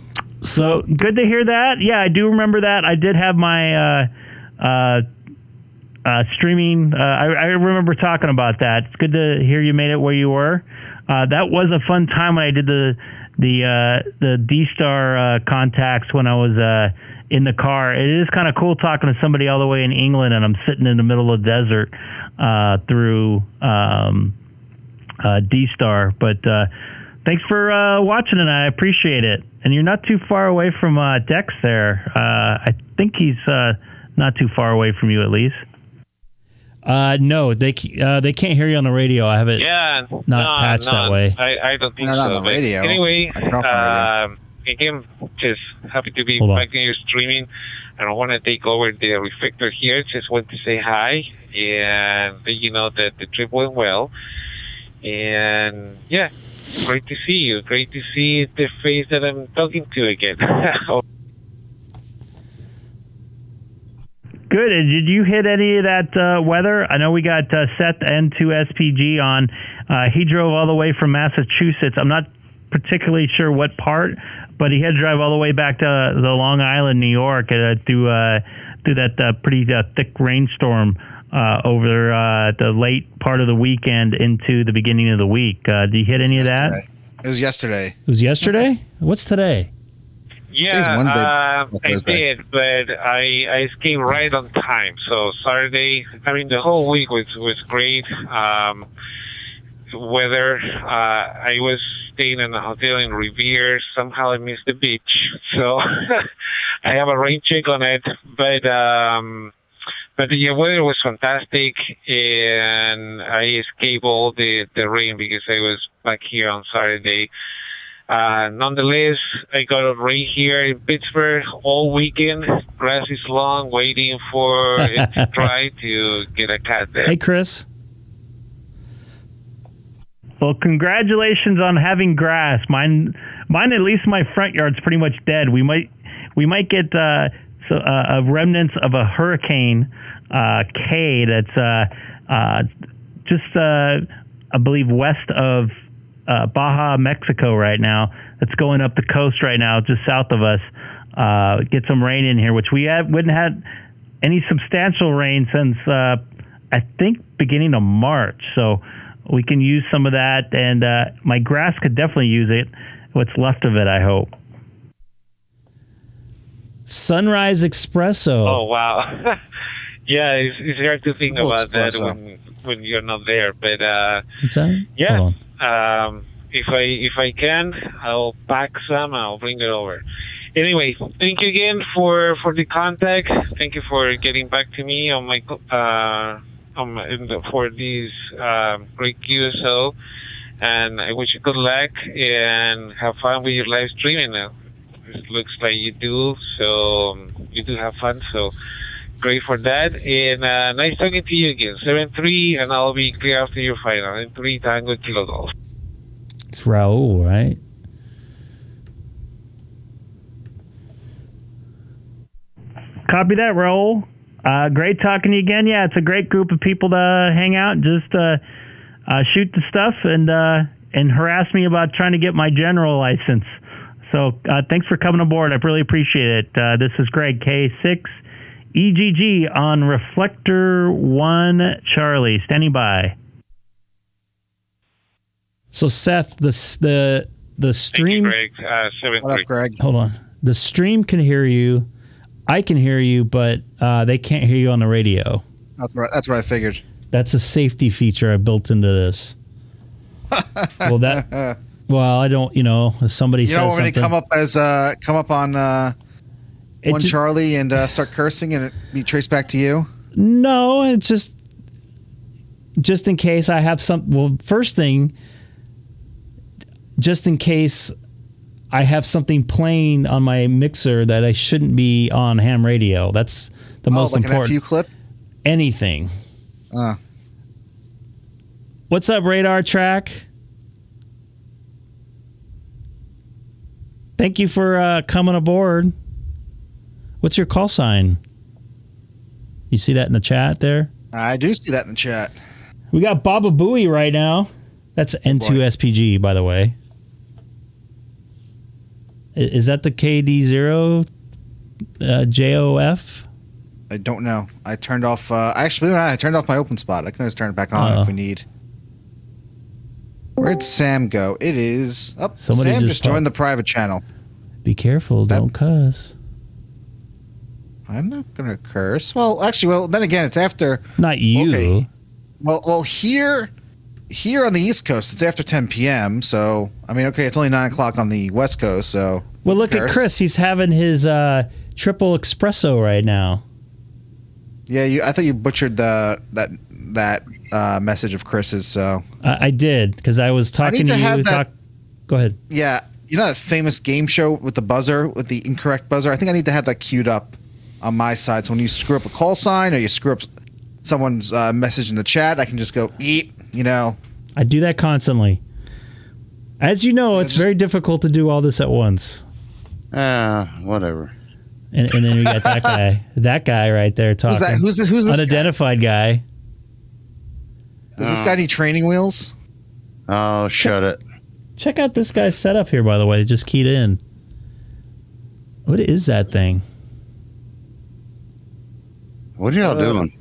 So good to hear that. Yeah, I do remember that. I did have my streaming. I remember talking about that. It's good to hear you made it where you were. That was a fun time when I did the DStar contacts when I was in the car. It is kind of cool talking to somebody all the way in England, and I'm sitting in the middle of the desert through DStar. But thanks for watching, and I appreciate it. And you're not too far away from Dex there. I think he's not too far away from you, at least. No, they can't hear you on the radio. I have it patched that way. I don't think Not so. on the But radio. anyway, Not on the radio. again, just happy to be Hold on. back in your streaming. I don't want to take over the reflector here. Just want to say hi and let you know that the trip went well. And yeah, great to see you. Great to see the face that I'm talking to again. Good. And did you hit any of that weather? I know we got Seth N2SPG on. He drove all the way from Massachusetts. I'm not particularly sure what part, but he had to drive all the way back to the Long Island, New York, through that pretty thick rainstorm over the late part of the weekend into the beginning of the week. Did you hit any of that? It was yesterday. It was yesterday? What's today? Today's Wednesday. I did, but I came right on time. So Saturday, I mean, the whole week was great. Weather, I was staying in a hotel in Revere. Somehow I missed the beach, so I have a rain check on it. But the weather was fantastic, and I escaped all the rain because I was back here on Saturday. Nonetheless, I got a rain here in Pittsburgh all weekend. Grass is long, waiting for it to dry to get a cat there. Hey, Chris. Well, congratulations on having grass. Mine, at least my front yard's pretty much dead. We might get remnants of a hurricane K that's just I believe west of Baja, Mexico right now. That's going up the coast right now, just south of us. Get some rain in here, which we wouldn't have any substantial rain since I think beginning of March. So we can use some of that, and my grass could definitely use it. What's left of it, I hope. Sunrise Espresso. Oh wow! Yeah, it's hard to think about that when you're not there. But What's that? yeah, Hold if I can, I'll pack some. I'll bring it over. Anyway, thank you again for the contact. Thank you for getting back to me on my for these great QSO, and I wish you good luck and have fun with your live streaming now. It looks like you do, so you do have fun, so great for that. And nice talking to you again. 7-3, and I'll be clear after your final. And 3 Tango Kilo Golf. It's Raul, right? Copy that, Raul. Great talking to you again. Yeah, it's a great group of people to hang out and just shoot the stuff and harass me about trying to get my general license. So thanks for coming aboard. I really appreciate it. This is Greg, K6EGG on Reflector 1 Charlie. Standing by. So Seth, the stream. Thank you, Greg. 7-3. What up, Greg? Hold on. The stream can hear you. I can hear you, but they can't hear you on the radio. That's what I figured. That's a safety feature I built into this. Well, I don't. If somebody says when something, you come up on one Charlie and start cursing and it be traced back to you. No, it's just in case I have some. Well, first thing, just in case I have something playing on my mixer that I shouldn't be on ham radio. That's the most like important. An FU clip? Anything. What's up, Radar Track? Thank you for coming aboard. What's your call sign? You see that in the chat there? I do see that in the chat. We got Baba Booey right now. That's N2SPG, by the way. Is that the KD0 JOF? I don't know. I turned off. Actually, I turned off my open spot. I can always turn it back on if we need. Where'd Sam go? It is. Oh, Somebody Sam just just joined the private channel. Be careful, don't cuss. I'm not gonna curse. Well, actually, then again, it's after. Not you. Okay. Well, here on the East Coast, it's after 10 p.m. So I mean, okay, it's only 9 o'clock on the West Coast. So well, look at Chris. He's having his triple espresso right now. Yeah, I thought you butchered that message of Chris's. So I did because I was talking to you. Go ahead. Yeah, you know that famous game show with the buzzer, with the incorrect buzzer? I think I need to have that queued up on my side. So when you screw up a call sign or you screw up someone's message in the chat, I can just go, eat, you know. I do that constantly. As you know, it's very difficult to do all this at once. Whatever. And then you got that guy. That guy right there talking. Who's this unidentified guy? Does this guy need training wheels? Oh, shut it. Check out this guy's setup here, by the way. Just keyed in. What is that thing? What are y'all doing?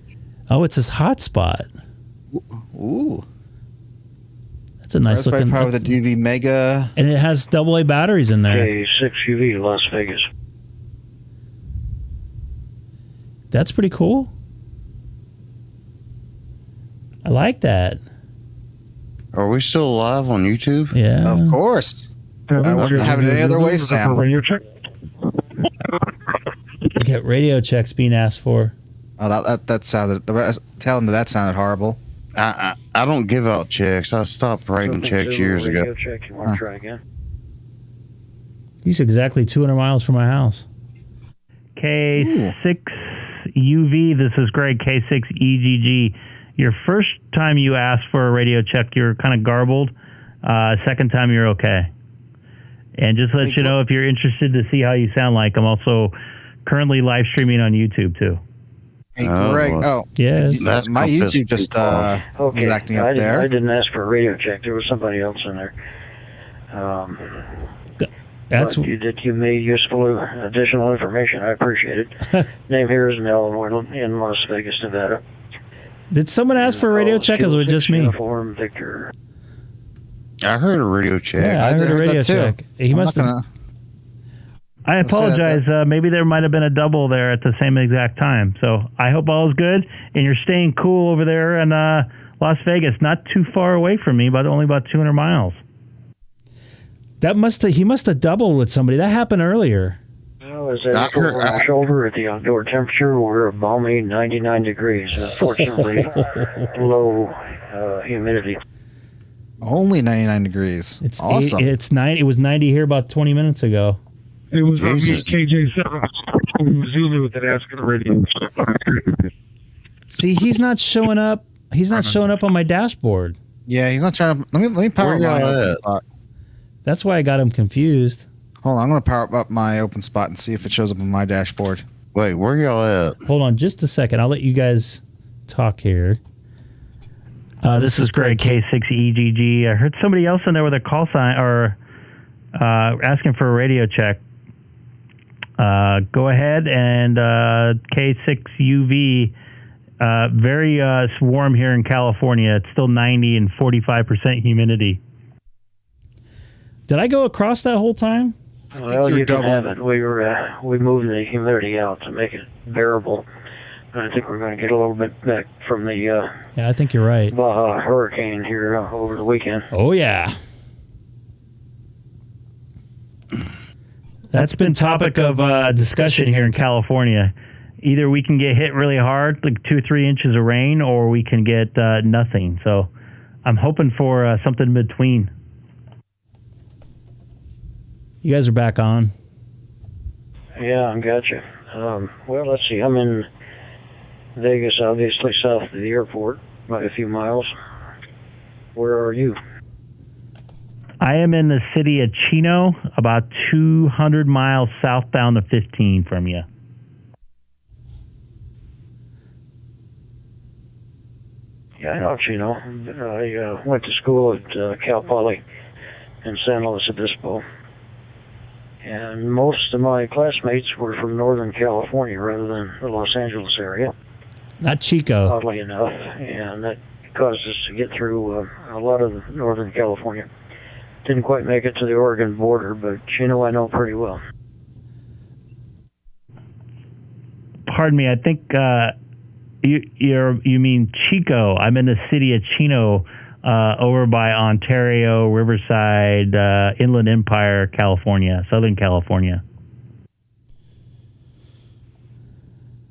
Oh, it's his hotspot. Ooh. That's a nice looking. Power with a DV Mega. And it has AA batteries in there. K6EGG, Las Vegas. That's pretty cool. I like that. Are we still live on YouTube? Yeah. Of course. I wouldn't have it any other way, Sam. You get radio checks being asked for. Oh, that sounded. Tell him that sounded horrible. I don't give out checks. I stopped writing checks years ago. Check. You want to try again? He's exactly 200 miles from my house. K6UV, this is Greg, K6EGG. Your first time you asked for a radio check, you're kind of garbled. Second time, you're okay. And just to let you know, if you're interested to see how you sound like, I'm also currently live streaming on YouTube, too. Hey, Greg. Yes. My YouTube just was acting up there. I didn't ask for a radio check. There was somebody else in there. That's you made useful additional information. I appreciate it. Name here is Mel in Las Vegas, Nevada. Did someone ask for a radio check, or was it just me? Uniform Victor. I heard a radio check. Yeah, I heard a radio check. He must have. I apologize. Maybe there might have been a double there at the same exact time. So I hope all is good, and you're staying cool over there in Las Vegas, not too far away from me, but only about 200 miles. He must have doubled with somebody. That happened earlier. I was at my shoulder at the outdoor temperature. We're a balmy 99 degrees. Unfortunately, low humidity. Only 99 degrees. It's awesome. It's 90. It was 90 here about 20 minutes ago. It was me, KJ7, Zulu with that asking the radio. See, he's not showing up. He's not showing up on my dashboard. Yeah, he's not trying to. Let me power up my open spot. That's why I got him confused. Hold on, I'm going to power up my open spot and see if it shows up on my dashboard. Wait, where y'all at? Hold on just a second. I'll let you guys talk here. This is Greg, K6EGG. I heard somebody else in there with a call sign or asking for a radio check. Go ahead and K6UV. Very warm here in California. It's still 90 and 45% humidity. Did I go across that whole time? Well, you can have it. We moved the humidity out to make it bearable. I think we're going to get a little bit back from the yeah, I think you're right. Baja hurricane here over the weekend. Oh yeah. That's been topic of discussion here in California. Either we can get hit really hard, like 2 or 3 inches of rain, or we can get nothing. So I'm hoping for something in between. You guys are back on. Yeah, I gotcha. Well, let's see. I'm in Vegas, obviously south of the airport, by a few miles. Where are you? I am in the city of Chino, about 200 miles southbound of 15 from you. Yeah, I know Chino. I went to school at Cal Poly in San Luis Obispo. And most of my classmates were from Northern California rather than the Los Angeles area, Not Chico. oddly enough. And that caused us to get through a lot of Northern California. Didn't quite make it to the Oregon border, but Chino I know pretty well. Pardon me, I think you mean Chico. I'm in the city of Chino, over by Ontario, Riverside, Inland Empire, California, Southern California.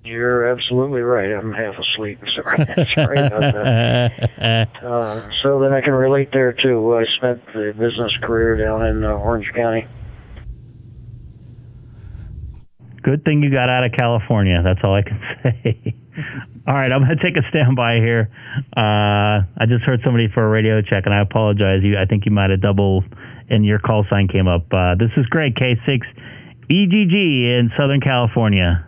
You're absolutely right. I'm half asleep. Sorry about that. So then I can relate there too. I spent the business career down in Orange County. Good thing you got out of California. That's all I can say. All right, I'm going to take a standby here. I just heard somebody for a radio check, and I apologize. I think you might have doubled, and your call sign came up. This is Greg, K6EGG in Southern California.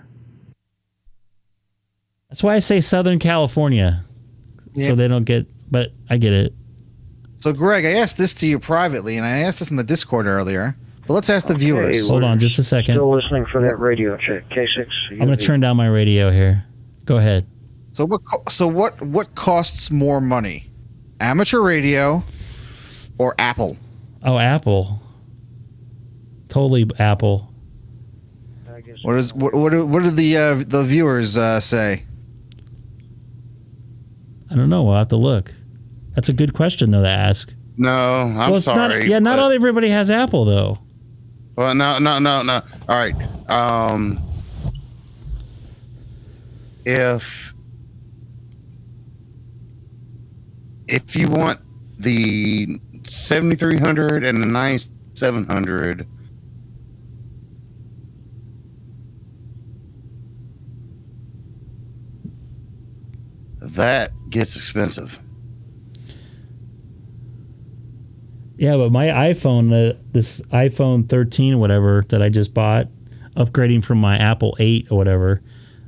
That's why I say Southern California, so they don't get. But I get it. So, Greg, I asked this to you privately, and I asked this in the Discord earlier. But let's ask the viewers. Hold on just a second. Still listening for that radio check. K6. I'm going to turn down my radio here. Go ahead. So what costs more money, amateur radio or Apple? Oh, Apple. Totally Apple. What do the viewers say? I don't know. We'll have to look. That's a good question, though, to ask. No, I'm sorry. Not all everybody has Apple, though. Well, no. All right. If you want the 7300 and the 9700, that gets expensive. Yeah, but my iPhone, this iPhone 13 or whatever that I just bought, upgrading from my Apple 8 or whatever,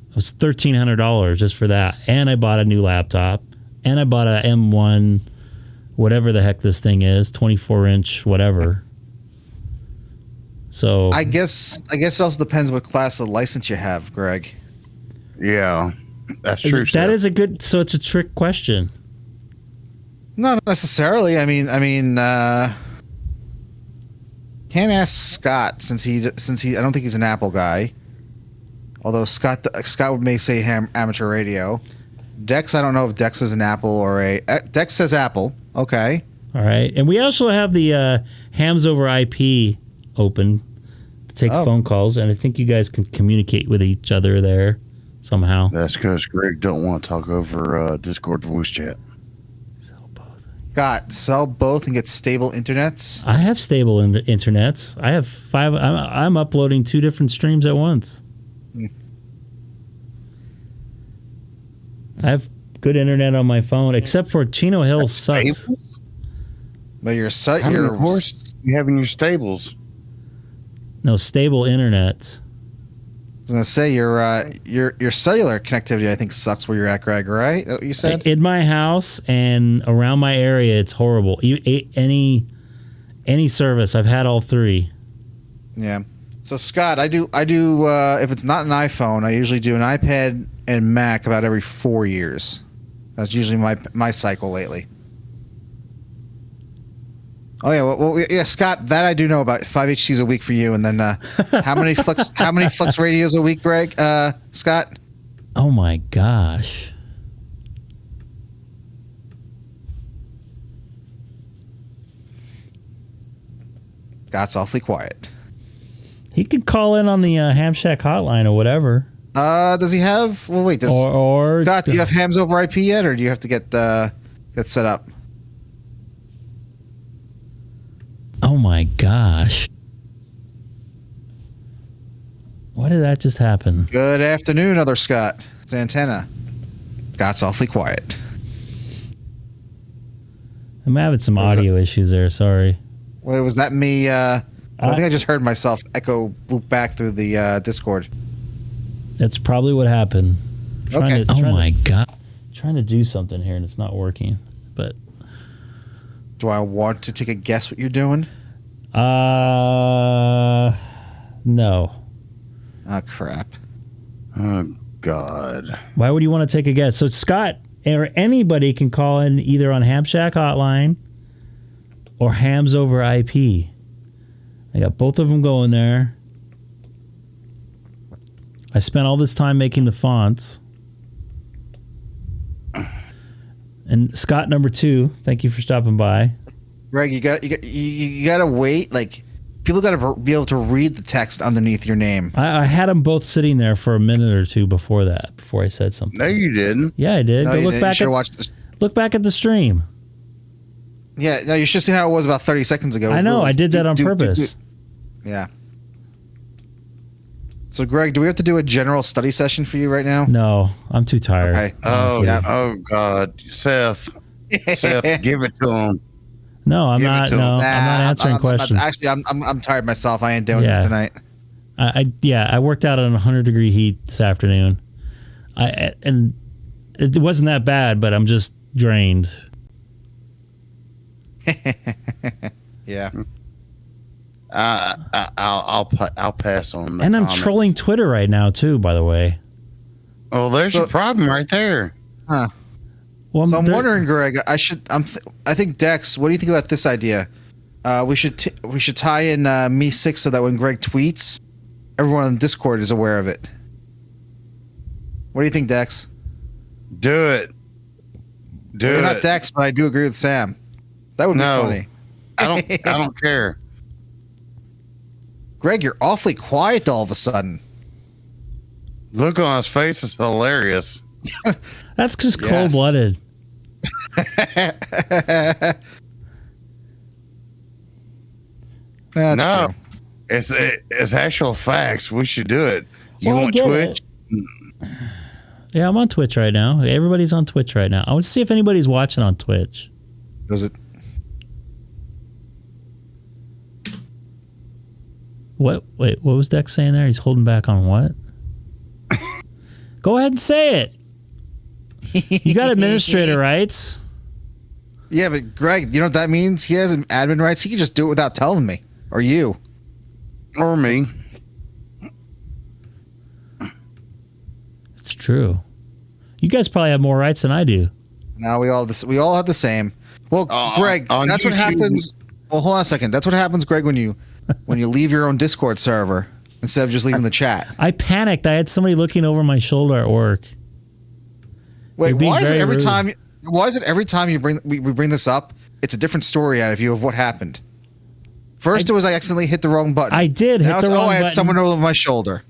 it was $1,300 just for that. And I bought a new laptop. And I bought a M1, whatever the heck this thing is, 24-inch, whatever. So I guess it also depends what class of license you have, Greg. Yeah, that's true. That is a good. So it's a trick question. Not necessarily. I mean, can't ask Scott since he. I don't think he's an Apple guy. Although Scott may say amateur radio. Dex, I don't know if Dex is an Apple or a... Dex says Apple. Okay. All right. And we also have the hams over IP open to take phone calls, and I think you guys can communicate with each other there somehow. That's because Greg don't want to talk over Discord voice chat. Scott, sell both and get stable internets? I have stable internets. I have 5... I'm uploading 2 different streams at once. I have good internet on my phone, except for Chino Hills sucks. But your site, how many horse you have in your stables? No, stable internet. I was gonna say your cellular connectivity, I think, sucks where you're at, Greg. Right? What you said? In my house and around my area, it's horrible. Any service, I've had all 3. Yeah. So Scott, I do. If it's not an iPhone, I usually do an iPad and Mac about every 4 years. That's usually my cycle lately. Oh yeah, well yeah, Scott, that I do know about. 5 HTs a week for you, and then how many flex radios a week, Greg? Scott? Oh my gosh. Scott's awfully quiet. He could call in on the Ham Shack hotline or whatever. Does he have? Well, wait. Scott, do you have hams over IP yet, or do you have to get set up? Oh my gosh! Why did that just happen? Good afternoon, other Scott. It's Antenna. Scott's awfully quiet. I'm having some audio issues there. Sorry. Wait, was that me? I think I just heard myself echo loop back through the Discord. That's probably what happened. Okay. Oh my god! Trying to do something here and it's not working. But do I want to take a guess what you're doing? No. Oh, crap. Oh, God. Why would you want to take a guess? So Scott or anybody can call in either on Ham Shack Hotline or Hams over IP. I got both of them going there. I spent all this time making the fonts. And Scott number 2, thank you for stopping by. Greg, you got to wait. Like, people got to be able to read the text underneath your name. I had them both sitting there for a minute or two before that, before I said something. No, you didn't. Yeah, I did. No, Go you look didn't. back You at look back at the stream. Yeah, no, you should have seen how it was about 30 seconds ago. It I was know. little, I did that on purpose. Yeah. So, Greg, do we have to do a general study session for you right now? No, I'm too tired. Okay. Oh, God. Seth, give it to him. No, I'm not. No, I'm not answering questions. Actually, I'm tired myself. I ain't doing this tonight. I worked out in 100-degree heat this afternoon. And it wasn't that bad, but I'm just drained. Yeah. I'll pass on that. And I'm trolling Twitter right now too, by the way. Oh, there's your problem right there. Huh. Well, so I'm wondering, Greg. I think Dex. What do you think about this idea? We should tie in Me 6 so that when Greg tweets, everyone on Discord is aware of it. What do you think, Dex? Do it. You're not Dex, but I do agree with Sam. That would be funny. I don't care. Greg, you're awfully quiet all of a sudden. Look on his face is hilarious. That's just cold-blooded. No, it's actual facts. We should do it. You want Twitch? Yeah, I'm on Twitch right now. Everybody's on Twitch right now. I want to see if anybody's watching on Twitch. Does it? What? Wait, what was Dex saying there? He's holding back on what? Go ahead and say it. You got administrator rights. Yeah, but Greg, you know what that means? He has admin rights. He can just do it without telling me. Or you. Or me. It's true. You guys probably have more rights than I do. No, we all have the same. Well, Greg, that's what happens. Well, hold on a second. That's what happens, Greg, when you leave your own Discord server instead of just leaving the chat. I panicked. I had somebody looking over my shoulder at work. Wait, why is it every time? Why is it every time we bring this up, it's a different story out of you of what happened? First, it was I accidentally hit the wrong button. I did hit the wrong button. I had someone over my shoulder.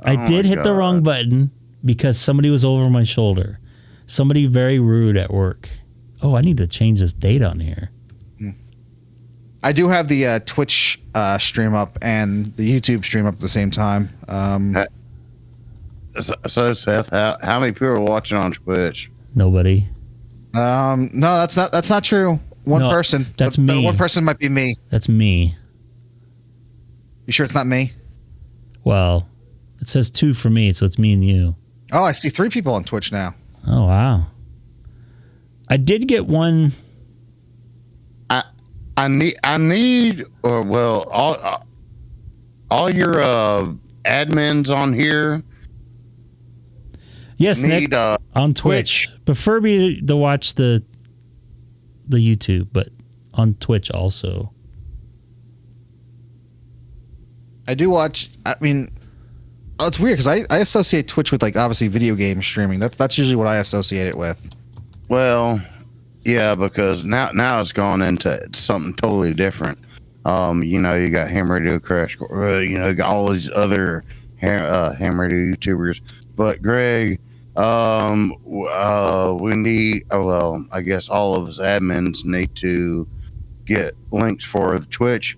I did hit the wrong button because somebody was over my shoulder. Somebody very rude at work. Oh, I need to change this date on here. I do have the Twitch stream up and the YouTube stream up at the same time. So Seth, how many people are watching on Twitch? Nobody. No, that's not true. One person. That's me. One person might be me. That's me. You sure it's not me? Well, it says 2 for me, so it's me and you. Oh, I see 3 people on Twitch now. Oh, wow. I did get one. I need, or well, all your admins on here. Yes, need, Nick, on Twitch. Prefer me to watch the YouTube, but on Twitch also. I do watch. I mean, it's weird because I associate Twitch with like obviously video game streaming. That's usually what I associate it with. Well, yeah, because now it's gone into something totally different. You know, you got Ham Radio Crash, you know, you got all these other Ham Radio YouTubers. But Greg, we need. Well, I guess all of us admins need to get links for the Twitch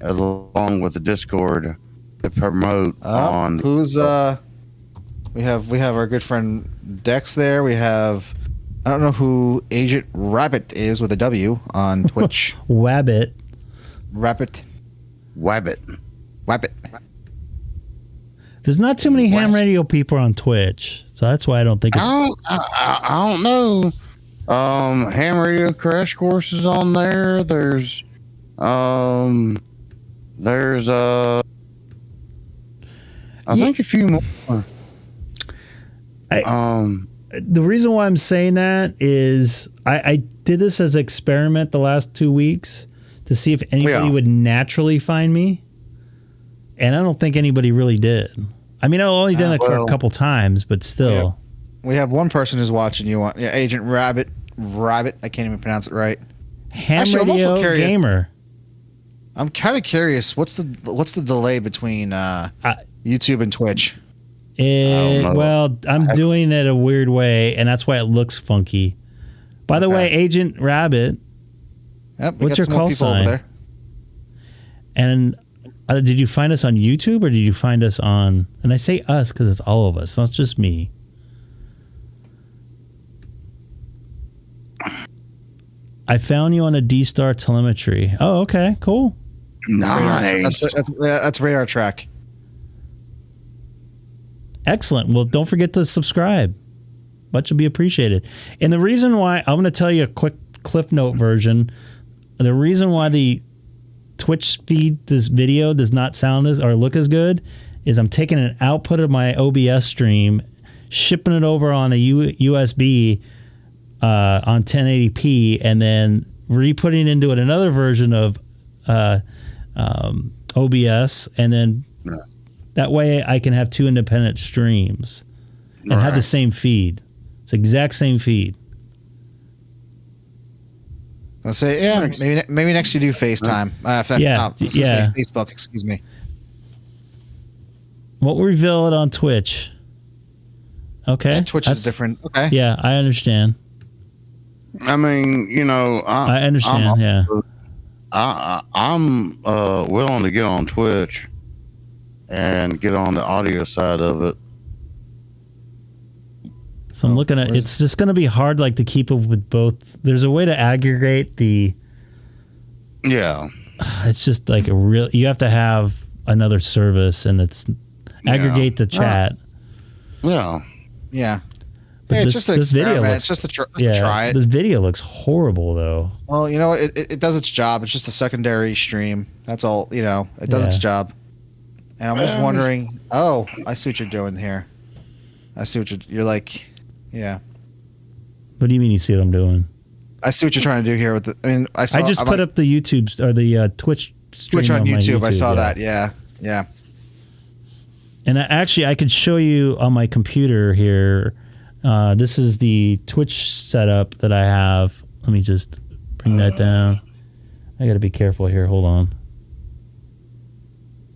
along with the Discord to promote on. Who's we have our good friend Dex there. We have. I don't know who Agent Rabbit is with a W on Twitch. Wabbit. Rabbit. Wabbit. Wabbit. There's not too many ham radio people on Twitch, so that's why I don't think it's. I don't know. Ham Radio Crash Course is on there. There's I think a few more. The reason why I'm saying that is I did this as an experiment the last 2 weeks to see if anybody would naturally find me. And I don't think anybody really did. I mean, I've only done it for a couple times, but still. We have one person who's watching you. Agent Rabbit. I can't even pronounce it right. Ham Radio Gamer. I'm kind of curious. What's the delay between YouTube and Twitch? Well, I'm doing it a weird way, and that's why it looks funky. By the way, Agent Rabbit, what's your call sign? Over there. And did you find us on YouTube, or did you find us on? And I say us because it's all of us, not just me. I found you on a DStar telemetry. Oh, okay, cool. Nice. That's radar track. Excellent. Well, don't forget to subscribe. Much will be appreciated. And the reason why, I'm going to tell you a quick Cliff Note version. The reason why the Twitch feed, this video, does not sound or look as good is I'm taking an output of my OBS stream, shipping it over on a USB on 1080p, and then re-putting into it another version of OBS, and then that way I can have two independent streams and have the same feed. It's the exact same feed. I'll say, maybe next you do FaceTime. Facebook, excuse me. We'll reveal it on Twitch. Okay. And Twitch is different. Okay. Yeah, I understand. I mean, I understand. I'm willing to get on Twitch and get on the audio side of it. So I'm looking at it's just going to be hard, to keep up with both. There's a way to aggregate the. Yeah. It's just like you have to have another service, and it's aggregate the chat. Yeah. Yeah. But it's just an experiment. It's just try it. This video looks horrible, though. Well, you know what? It does its job. It's just a secondary stream. That's all. It does its job. And I'm just wondering. Oh, I see what you're doing here. I see what you're like. Yeah. What do you mean? You see what I'm doing? I see what you're trying to do here with the. I mean, I just put up the YouTube or the Twitch stream on YouTube. I saw that. Yeah. And I could show you on my computer here. This is the Twitch setup that I have. Let me just bring that down. I got to be careful here. Hold on.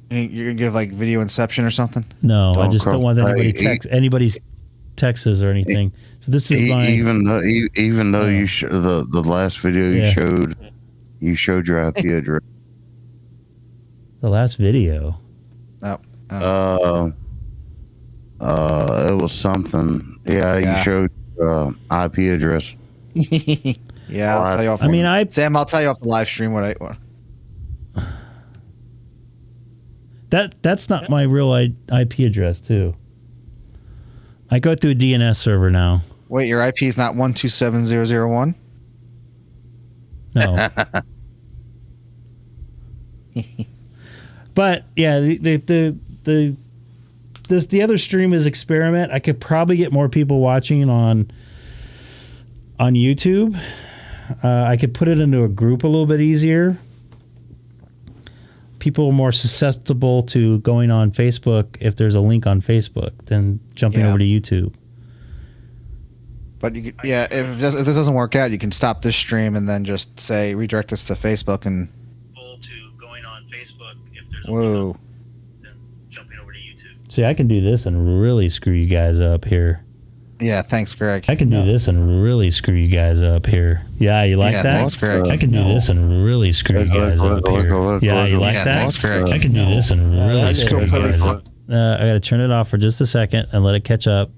You're gonna give video inception or something? No, I just don't want anybody's texts or anything. So this is even though you the last video you showed your IP address. The last video. It was something. Yeah, you showed IP address. Yeah, I'll tell you off. Sam, I'll tell you off the live stream what I want. That's not my real IP address too. I go through a DNS server now. Wait, your IP is not 127001? No. But yeah, the other stream is experiment. I could probably get more people watching on YouTube. I could put it into a group a little bit easier. People are more susceptible to going on Facebook if there's a link on Facebook than jumping over to YouTube. But if this doesn't work out, you can stop this stream and then just say redirect us to Facebook and. To going on Facebook if there's a link then jumping over to YouTube. See, I can do this and really screw you guys up here. Yeah, thanks, Greg. I can do this and really screw you guys up here. Yeah, you like that? Thanks, Greg. I can do this and really screw you guys up here. Yeah, you like that? Thanks, Greg. I can do this and really screw you guys up. I got to turn it off for just a second and let it catch up,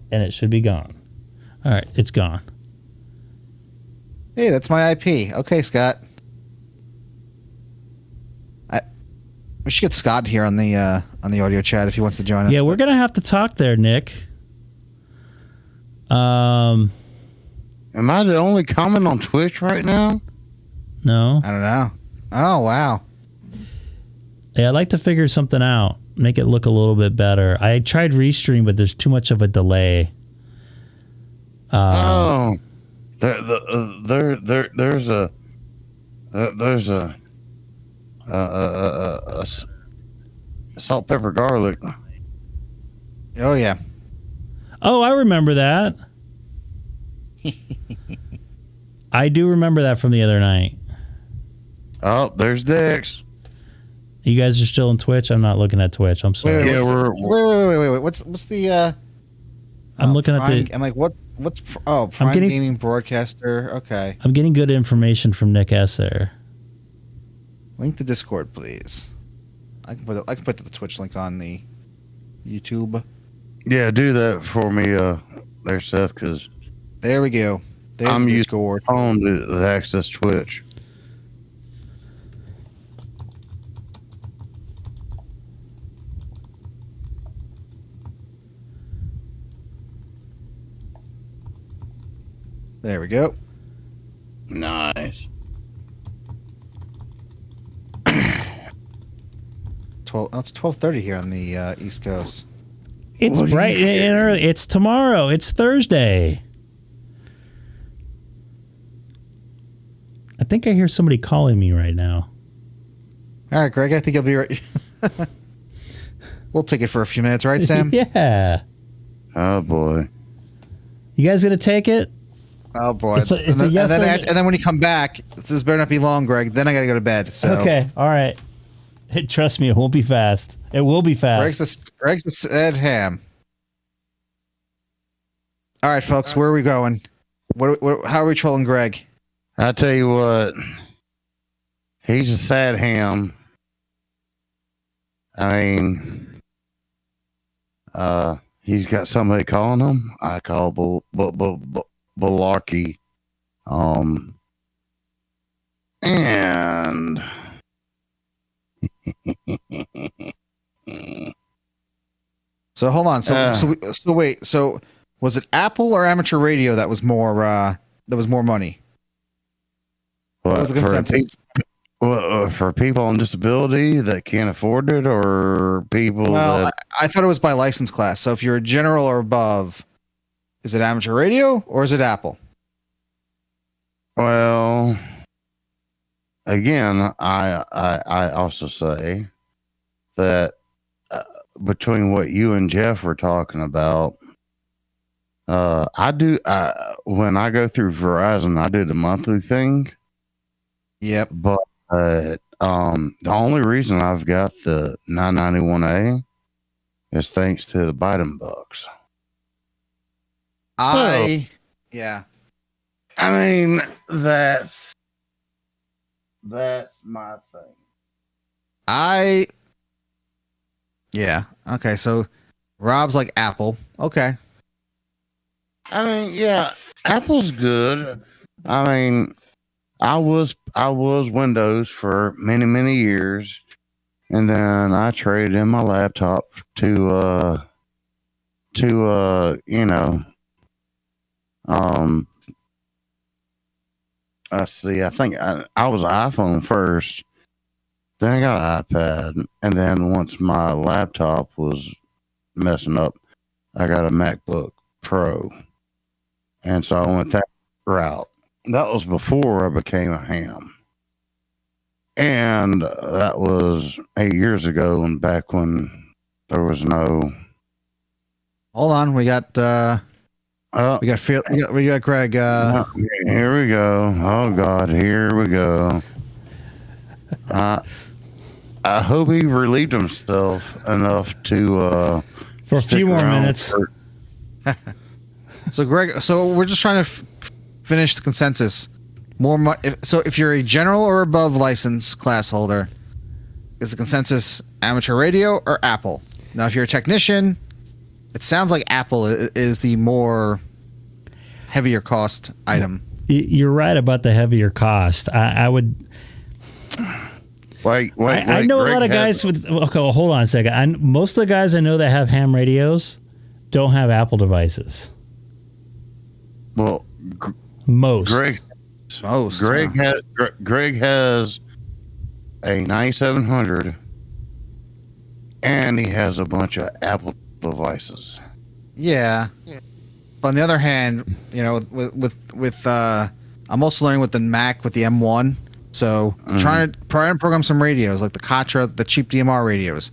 and it should be gone. All right, it's gone. Hey, that's my IP. Okay, Scott. We should get Scott here on the audio chat if he wants to join us. Yeah, we're gonna have to talk there, Nick. Am I the only comment on Twitch right now? No. I don't know. Oh, wow. Yeah, I'd like to figure something out, make it look a little bit better. I tried Restream, but there's too much of a delay. There's a salt, pepper, garlic. Oh yeah. Oh, I remember that. I do remember that from the other night. Oh, there's Dex. You guys are still in Twitch? I'm not looking at Twitch. I'm sorry. Wait. What's the? I'm looking at Prime, the. I'm like, what's? Oh, Prime getting- Gaming Broadcaster. Okay. I'm getting good information from Nick S. there. Link to Discord, please. I can put the Twitch link on the YouTube. Yeah, do that for me, there, Seth, because there we go. There's I'm the using Discord. phone to access Twitch. There we go. Nice. 12. Oh, it's 12:30 here on the East Coast. It's bright and early. It's tomorrow. It's Thursday. I think I hear somebody calling me right now. All right, Greg. I think you'll be right. We'll take it for a few minutes, right, Sam? Yeah. Oh boy. You guys gonna take it? Oh boy. It's a yes or and then when you come back, this better not be long, Greg. Then I gotta go to bed. So Okay. All right. Trust me, it won't be fast. It will be fast. Greg's the Ed Ham. All right, folks. Where are we going? How are we trolling Greg? I tell you what, he's a sad ham. I mean, he's got somebody calling him. I call Balarkey. And So hold on. So wait. So was it Apple or amateur radio that was more money? What was the consensus? For people on disability that can't afford it, or people that... I thought it was by license class. So if you're a general or above, is it amateur radio or is it Apple? Well, again, I also say that between what you and Jeff were talking about, when I go through Verizon, I do the monthly thing. Yep. But the only reason I've got the 991A is thanks to the Biden bucks. Yeah. I mean, that's my thing. Yeah. Okay. So Rob's like Apple. Okay. I mean, yeah, Apple's good. I mean, I was Windows for many, many years, and then I traded in my laptop to let's see, I think I was iPhone first, then I got an iPad, and then once my laptop was messing up, I got a MacBook Pro, and so I went that route. That was before I became a ham. And that was 8 years ago, and back when there was no... Hold on, we got Greg. Here we go. Oh God, here we go. I hope he relieved himself enough to for a few more minutes. So Greg, we're just trying to finish the consensus. So if you're a general or above license class holder, is the consensus amateur radio or Apple? Now, if you're a technician, it sounds like Apple is the more heavier cost item. You're right about the heavier cost. I would. Wait, I know Greg a lot of guys with. Okay, well, hold on a second. Most of the guys I know that have ham radios don't have Apple devices. Well, most. Greg has a 9700 and he has a bunch of Apple devices. Yeah. But on the other hand, you know, with I'm also learning with the Mac with the M1. So trying to program some radios like the Contra, the cheap DMR radios.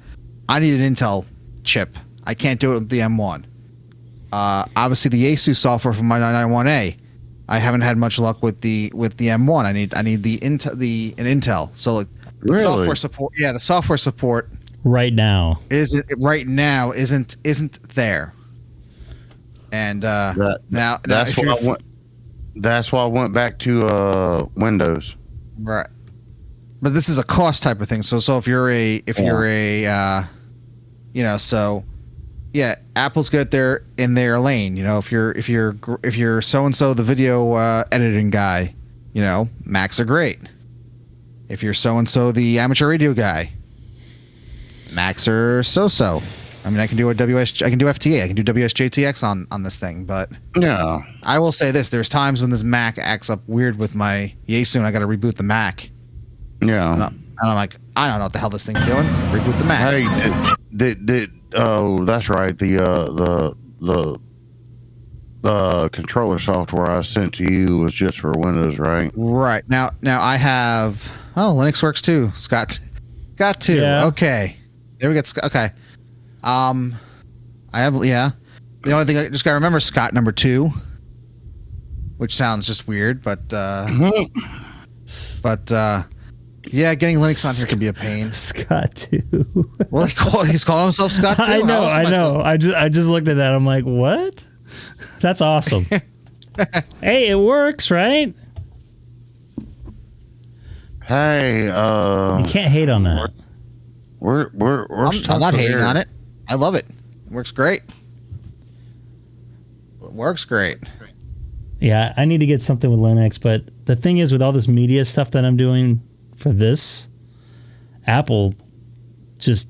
I need an Intel chip. I can't do it with the M1. Obviously, the Yaesu software from my 991A. I haven't had much luck with the M1. I need the Intel. So like the software support. Yeah, the software support right now isn't there. And that's why I went back to Windows. Right. But this is a cost type of thing. So if you're a so yeah, Apple's good there in their lane. You know, if you're so and so the video editing guy, you know, Macs are great. If you're so and so the amateur radio guy, Macs are so. I mean, I can do FTA, I can do WSJTX on this thing, but yeah, I will say this: there's times when this Mac acts up weird with my Yaesu, and I got to reboot the Mac. Yeah, and I'm like, I don't know what the hell this thing's doing. Reboot the Mac. Hey, oh, that's right. The controller software I sent to you was just for Windows, right? Right. Now I have Linux works too. Scott got two. Yeah. Okay. There we go. Okay. I have The only thing I just gotta remember is Scott number 2, which sounds just weird, but yeah, getting Linux on here can be a pain. Scott 2. Well, he's calling himself Scott 2. I know. I just looked at that. I'm like, what? That's awesome. Hey, it works, right? Hey, you can't hate on that. I'm not hating on it. I love it. It works great. It works great. Yeah, I need to get something with Linux, but the thing is, with all this media stuff that I'm doing for this, Apple just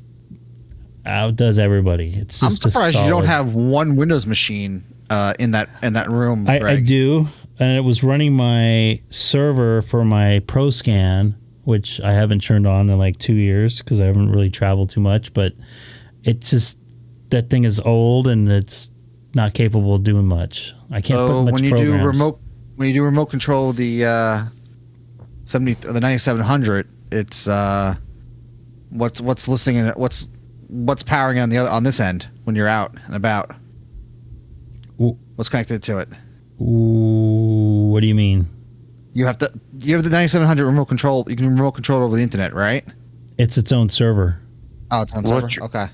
outdoes everybody. It's just I'm surprised you don't have one Windows machine in that room. I do, and it was running my server for my ProScan, which I haven't turned on in like 2 years because I haven't really traveled too much. But it's just that thing is old and it's not capable of doing much. I can't put much programs. When you do remote control the 9700, it's what's listening and what's powering on this end when you're out and about. What's connected to it? Ooh, what do you mean? You have the 9700 remote control. You can remote control it over the internet, right? It's its own server. Oh, it's on server. Okay.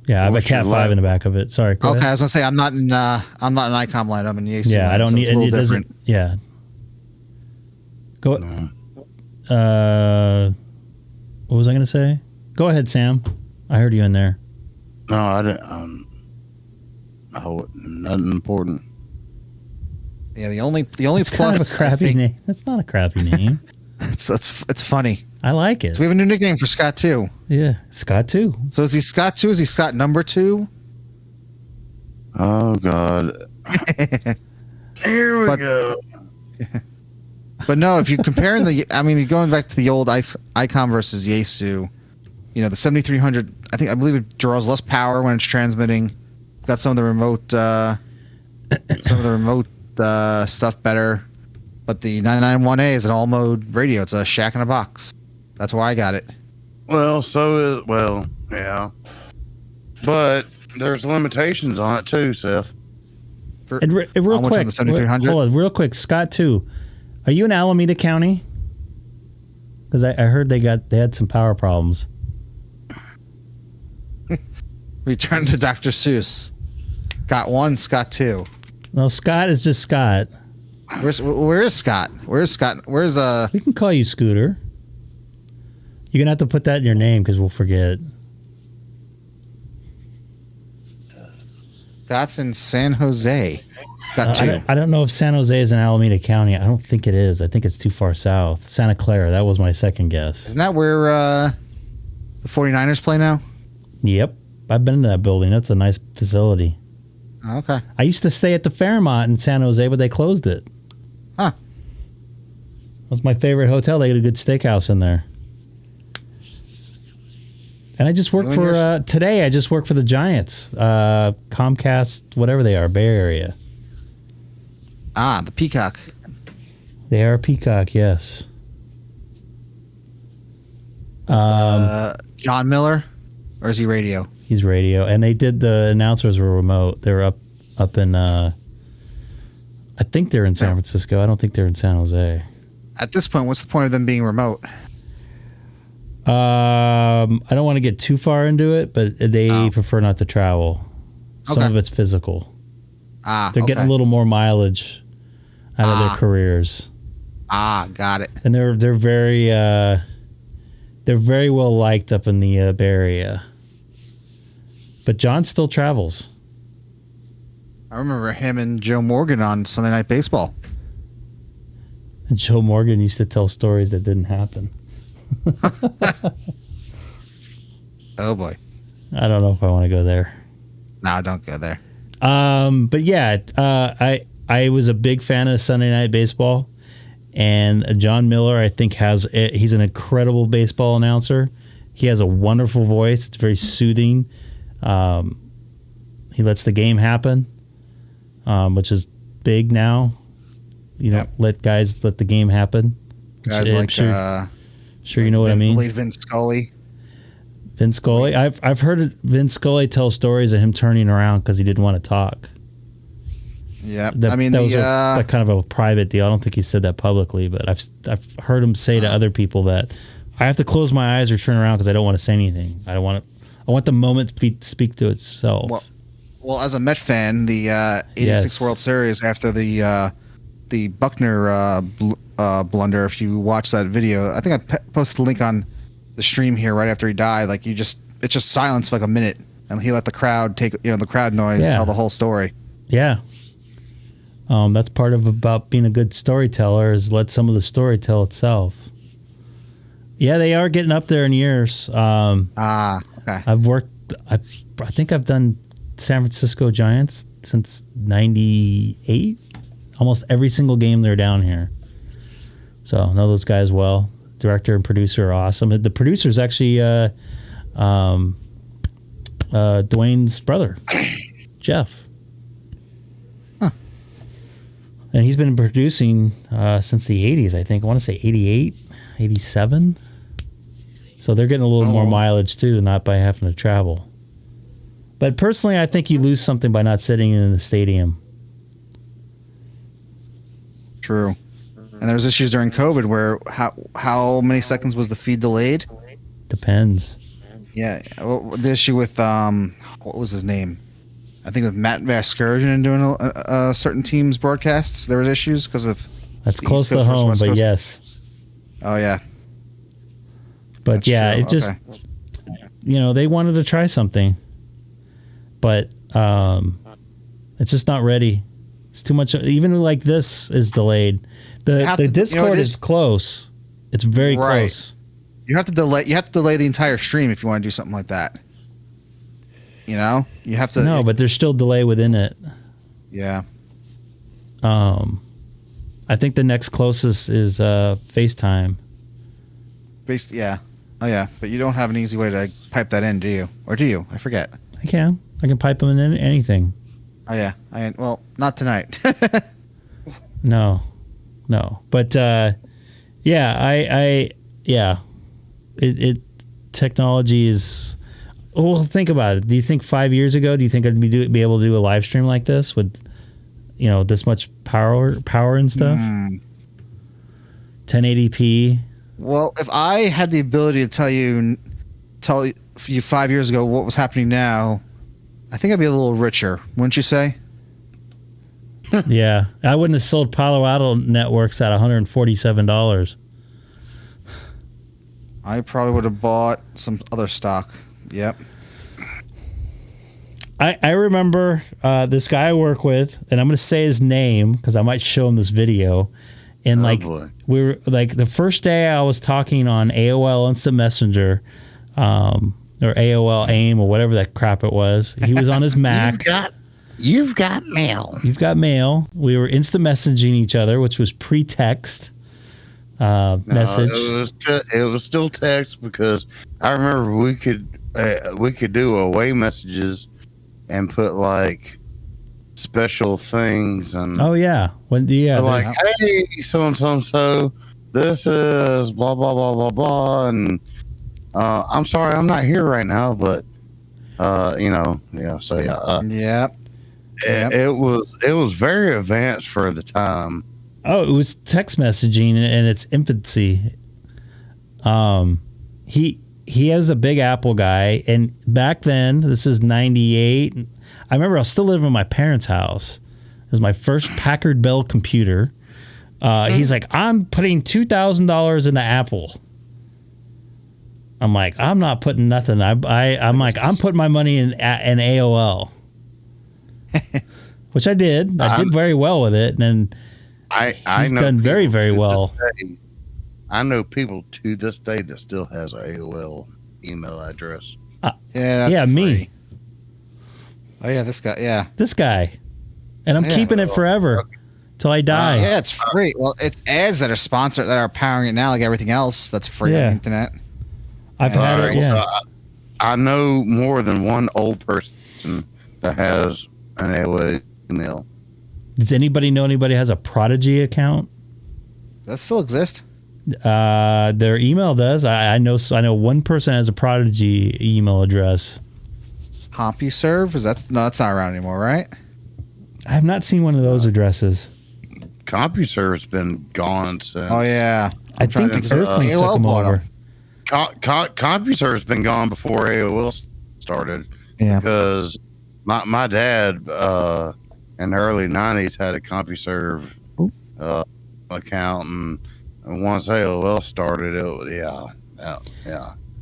Yeah, I have a Cat 5 in the back of it. Sorry. Okay, ahead. I was gonna say I'm not in Icom land. I'm in Yaesu. Yeah, I don't need. It doesn't. Yeah. Go. What was I gonna say? Go ahead, Sam. I heard you in there. No, I didn't. Nothing important. Yeah, the only it's plus. Kind of a crappy name. That's not a crappy name. It's funny. I like it. So we have a new nickname for Scott 2. Yeah, Scott 2. So is he Scott 2? Is he Scott number 2? Oh God. Here we go. But no, if you're comparing you're going back to the old Icom versus Yaesu. You know, the 7300. I believe it draws less power when it's transmitting. Got some of the remote stuff better. But the 991A is an all mode radio. It's a shack in a box. That's why I got it. Well, yeah. But there's limitations on it too, Seth. And real quick, hold on, real quick, Scott 2. Are you in Alameda County? Because I heard they had some power problems. Return to Dr. Seuss. Scott 1, Scott 2. No, Scott is just Scott. Where is Scott? Where's Scott? We can call you Scooter. You're gonna have to put that in your name because we'll forget. Scott's in San Jose. Got 2. I don't know if San Jose is in Alameda County. I don't think it is. I think it's too far south. Santa Clara. That was my second guess. Isn't that where the 49ers play now? Yep. I've been to that building. That's a nice facility. Okay. I used to stay at the Fairmont in San Jose, but they closed it. Huh. That was my favorite hotel. They had a good steakhouse in there. And I just work for today. I just work for the Giants, Comcast, whatever they are, Bay Area. Ah, the Peacock. They are Peacock, yes. John Miller, or is he radio? He's radio, and they did the announcers were remote. They were up in. I think they're in San Francisco. I don't think they're in San Jose. At this point, what's the point of them being remote? I don't want to get too far into it, but they prefer not to travel. Some of it's physical. They're getting a little more mileage out of their careers. Got it. And they're very well liked up in the Bay Area. But John still travels. I remember him and Joe Morgan on Sunday Night Baseball. And Joe Morgan used to tell stories that didn't happen. Oh boy. I don't know if I want to go there. No, don't go there. But yeah, I was a big fan of Sunday Night Baseball, and John Miller, I think, he's an incredible baseball announcer. He has a wonderful voice. It's very soothing. He lets the game happen, which is big now. Let the game happen. Guys like sure you know what I mean. Vince Scully. Vince Scully. I've heard Vince Scully tell stories of him turning around because he didn't want to talk. Yeah, that was kind of a private deal. I don't think he said that publicly, but I've heard him say to other people that I have to close my eyes or turn around because I don't want to say anything. I want the moment to speak to itself. Well, as a Met fan, the '86 World Series after the Buckner blunder. If you watch that video, I think I posted a link on the stream here right after he died. Like it's just silence for like a minute, and he let the crowd the crowd noise tell the whole story. Yeah. That's part of about being a good storyteller is let some of the story tell itself. Yeah, they are getting up there in years. Okay. I think I've done San Francisco Giants since '98. Almost every single game they're down here. So I know those guys well. Director and producer are awesome. The producer's actually Dwayne's brother, Jeff. Huh. And he's been producing since the 80s, I think. I want to say 88, 87. So they're getting a little more mileage, too, not by having to travel. But personally, I think you lose something by not sitting in the stadium. True. And there was issues during COVID where how many seconds was the feed delayed? Depends. Yeah. Well, the issue with what was his name? I think with Matt Vasgersian doing a certain team's broadcasts, there was issues because of that's close to home, but yes. Oh yeah. But that's yeah, true. it just they wanted to try something, but it's just not ready. It's too much. Even like this is delayed. The Discord is close. It's very close. You have to delay. You have to delay the entire stream if you want to do something like that. You have to. No, but there's still delay within it. Yeah. I think the next closest is FaceTime. Yeah. Oh yeah, but you don't have an easy way to pipe that in, do you? Or do you? I forget. I can pipe them in anything. Oh yeah. Well, not tonight. No. But technology is. Well, think about it. Do you think 5 years ago? Do you think I'd be able to do a live stream like this with, this much power and stuff? 1080p. Well, if I had the ability to tell you 5 years ago what was happening now, I think I'd be a little richer, wouldn't you say? Yeah, I wouldn't have sold Palo Alto Networks at $147. I probably would have bought some other stock. Yep. I remember this guy I work with, and I'm going to say his name because I might show him this video. And we were like the first day I was talking on AOL Instant Messenger, or AOL AIM or whatever that crap it was. He was on his Mac. You've got mail. You've got mail. We were instant messaging each other, which was pre-text message. It was still text because I remember we could we could do away messages and put like special things and Oh yeah, like, hey, so and so and so, this is blah blah blah blah blah, and I'm sorry I'm not here right now, but so Yep. It was very advanced for the time. Oh, it was text messaging in its infancy. He has a big Apple guy, and back then, this is 98. I remember I was still living in my parents' house. It was my first Packard Bell computer. He's like, I'm putting $2,000 into Apple. I'm like, I'm not putting nothing. I'm putting my money in AOL, which I did. I did very well with it, and he's done very, very well. I know people to this day that still has an AOL email address. Me. Oh yeah, this guy. Yeah, this guy, and I'm keeping it forever till I die. Yeah, it's free. Well, it's ads that are sponsored that are powering it now, like everything else that's free on the internet. I've had it. Yeah, so I know more than one old person that has an AOL email. Does anybody know anybody has a Prodigy account? Does that still exist? Their email does. I know one person has a Prodigy email address. CompuServe? That's not around anymore, right? I have not seen one of those addresses. CompuServe's been gone since. Oh yeah, I think Earthlink took them over. CompuServe's been gone before AOL started. Yeah, because my dad in the early '90s had a CompuServe account, and once AOL started, yeah.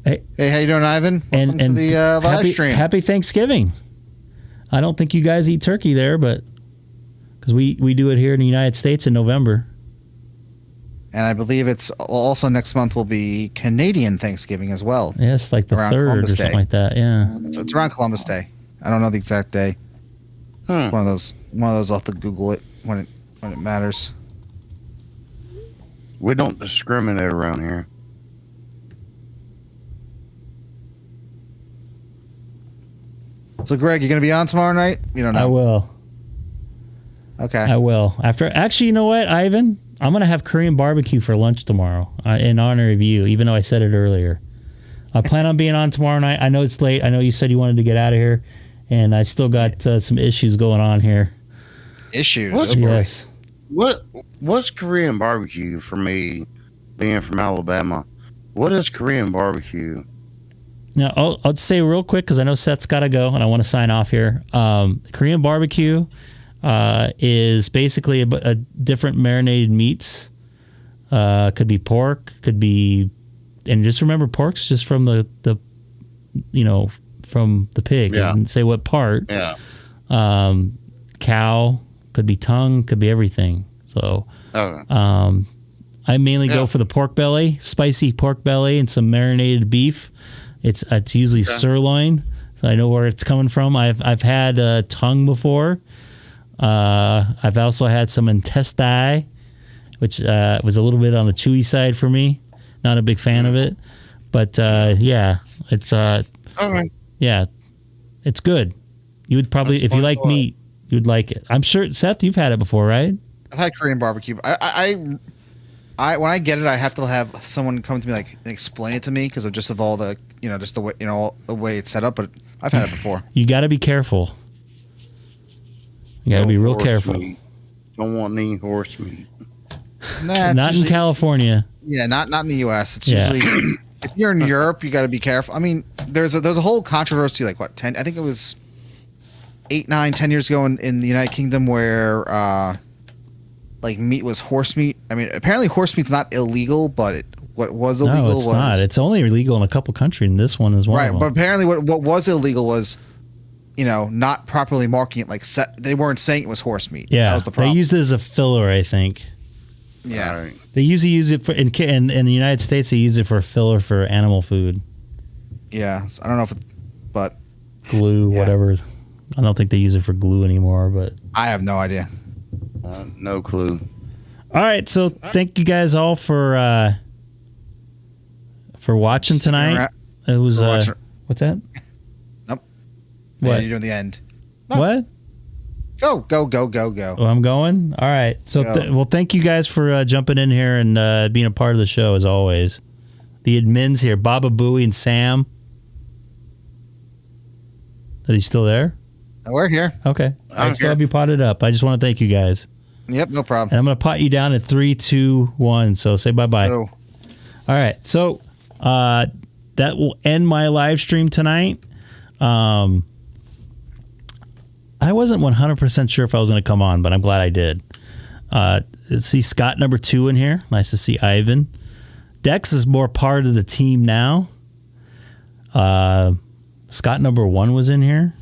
Hey, how you doing, Ivan? Welcome to the live stream. Happy Thanksgiving. I don't think you guys eat turkey there, but because we do it here in the United States in November. And I believe it's also next month will be Canadian Thanksgiving as well. Yeah, it's like the 3rd or something like that. Yeah, it's around Columbus Day. I don't know the exact day. One of those. I'll have to Google it when it matters. We don't discriminate around here. So, Greg, you going to be on tomorrow night? You don't know. I will. Okay. I will. Actually, you know what, Ivan? I'm going to have Korean barbecue for lunch tomorrow in honor of you, even though I said it earlier. I plan on being on tomorrow night. I know it's late. I know you said you wanted to get out of here, and I still got some issues going on here. Issues? Yes. What's Korean barbecue for me, being from Alabama? What is Korean barbecue? Now, I'll say real quick because I know Seth's got to go and I want to sign off here. Korean barbecue is basically a different marinated meats. Could be pork, could be, and just remember, pork's just from the from the pig. Yeah. And say what part. Yeah. Cow, could be tongue, could be everything. So, I mainly go for the pork belly, spicy pork belly, and some marinated beef. It's usually sirloin, so I know where it's coming from. I've had tongue before. I've also had some intestine, which was a little bit on the chewy side for me. Not a big fan of it, but yeah, it's yeah, it's good. You would probably, if you like meat, you'd like it. I'm sure, Seth, you've had it before, right? I've had Korean barbecue. I when I get it, I have to have someone come to me and explain it to me because of all the just the way the way it's set up. But I've had it before. You got to be careful. You got to be real careful. Meat. Don't want any horse meat. Nah, not in California. Yeah, not in the U.S. It's usually if you're in Europe, you got to be careful. I mean, there's a whole controversy I think it was 8, 9, 10 years ago in the United Kingdom where meat was horse meat. I mean, apparently horse meat's not illegal, but what was illegal no, it's not. It's only illegal in a couple countries, and this one is one. Right, but apparently what was illegal was, not properly marking it. They weren't saying it was horse meat. Yeah, that was the problem. They used it as a filler, I think. Yeah, right. They usually use it for in the United States. They use it for a filler for animal food. Yeah, so I don't know but glue, whatever. I don't think they use it for glue anymore, but I have no idea. No clue. All right, so thank you guys all for watching tonight. It was What's that? Nope. What? Yeah, you're doing the end. No. What? Go, go, go, go, go. Oh, I'm going? All right. So, well, thank you guys for jumping in here and being a part of the show, as always. The admins here, Baba Booey and Sam. Are you still there? We're here. Okay. I still have you potted up. I just want to thank you guys. Yep, no problem. And I'm going to pot you down at 3, 2, 1. So say bye-bye. Oh. All right. So that will end my live stream tonight. I wasn't 100% sure if I was going to come on, but I'm glad I did. Let's see Scott number 2 in here. Nice to see Ivan. Dex is more part of the team now. Scott number 1 was in here.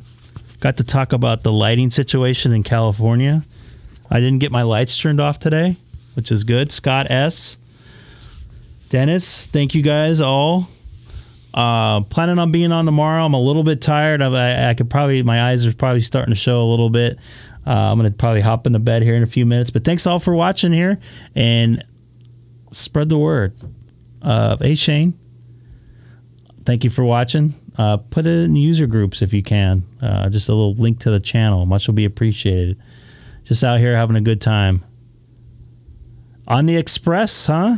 Got to talk about the lighting situation in California. I didn't get my lights turned off today, which is good. Scott S. Dennis, thank you guys all. Planning on being on tomorrow. I'm a little bit tired. I could probably, my eyes are probably starting to show a little bit. I'm going to probably hop into bed here in a few minutes. But thanks all for watching here and spread the word. Hey, Shane. Thank you for watching. Put it in user groups if you can. Just a little link to the channel. Much will be appreciated. Just out here having a good time. On the express, huh?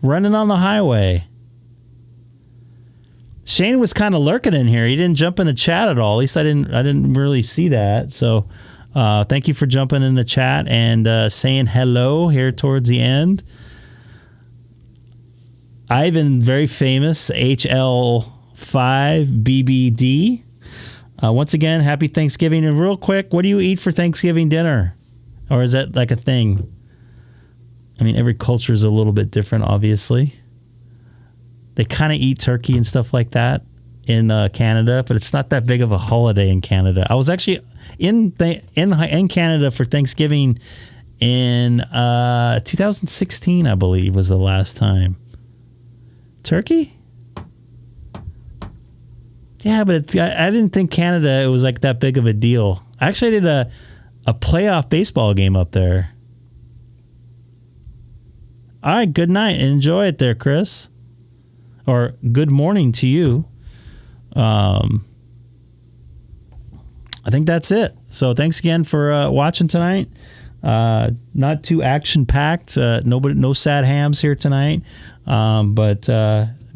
Running on the highway. Shane was kind of lurking in here. He didn't jump in the chat at all. At least I didn't really see that. So thank you for jumping in the chat and saying hello here towards the end. Ivan, very famous, HL5BBD. Once again, happy Thanksgiving. And real quick, what do you eat for Thanksgiving dinner? Or is that like a thing? I mean, every culture is a little bit different, obviously. They kind of eat turkey and stuff like that in Canada, but it's not that big of a holiday in Canada. I was actually in Canada for Thanksgiving in 2016, I believe, was the last time. Turkey? Yeah, but I didn't think Canada, it was like that big of a deal. Actually, I did a playoff baseball game up there. All right, good night. Enjoy it there, Chris. Or good morning to you. I think that's it. So thanks again for watching tonight. Not too action-packed. No sad hams here tonight. But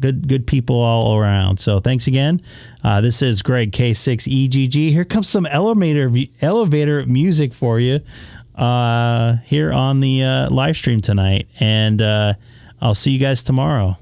good people all around. So thanks again. This is Greg K6EGG. Here comes some elevator music for you here on the live stream tonight. And I'll see you guys tomorrow.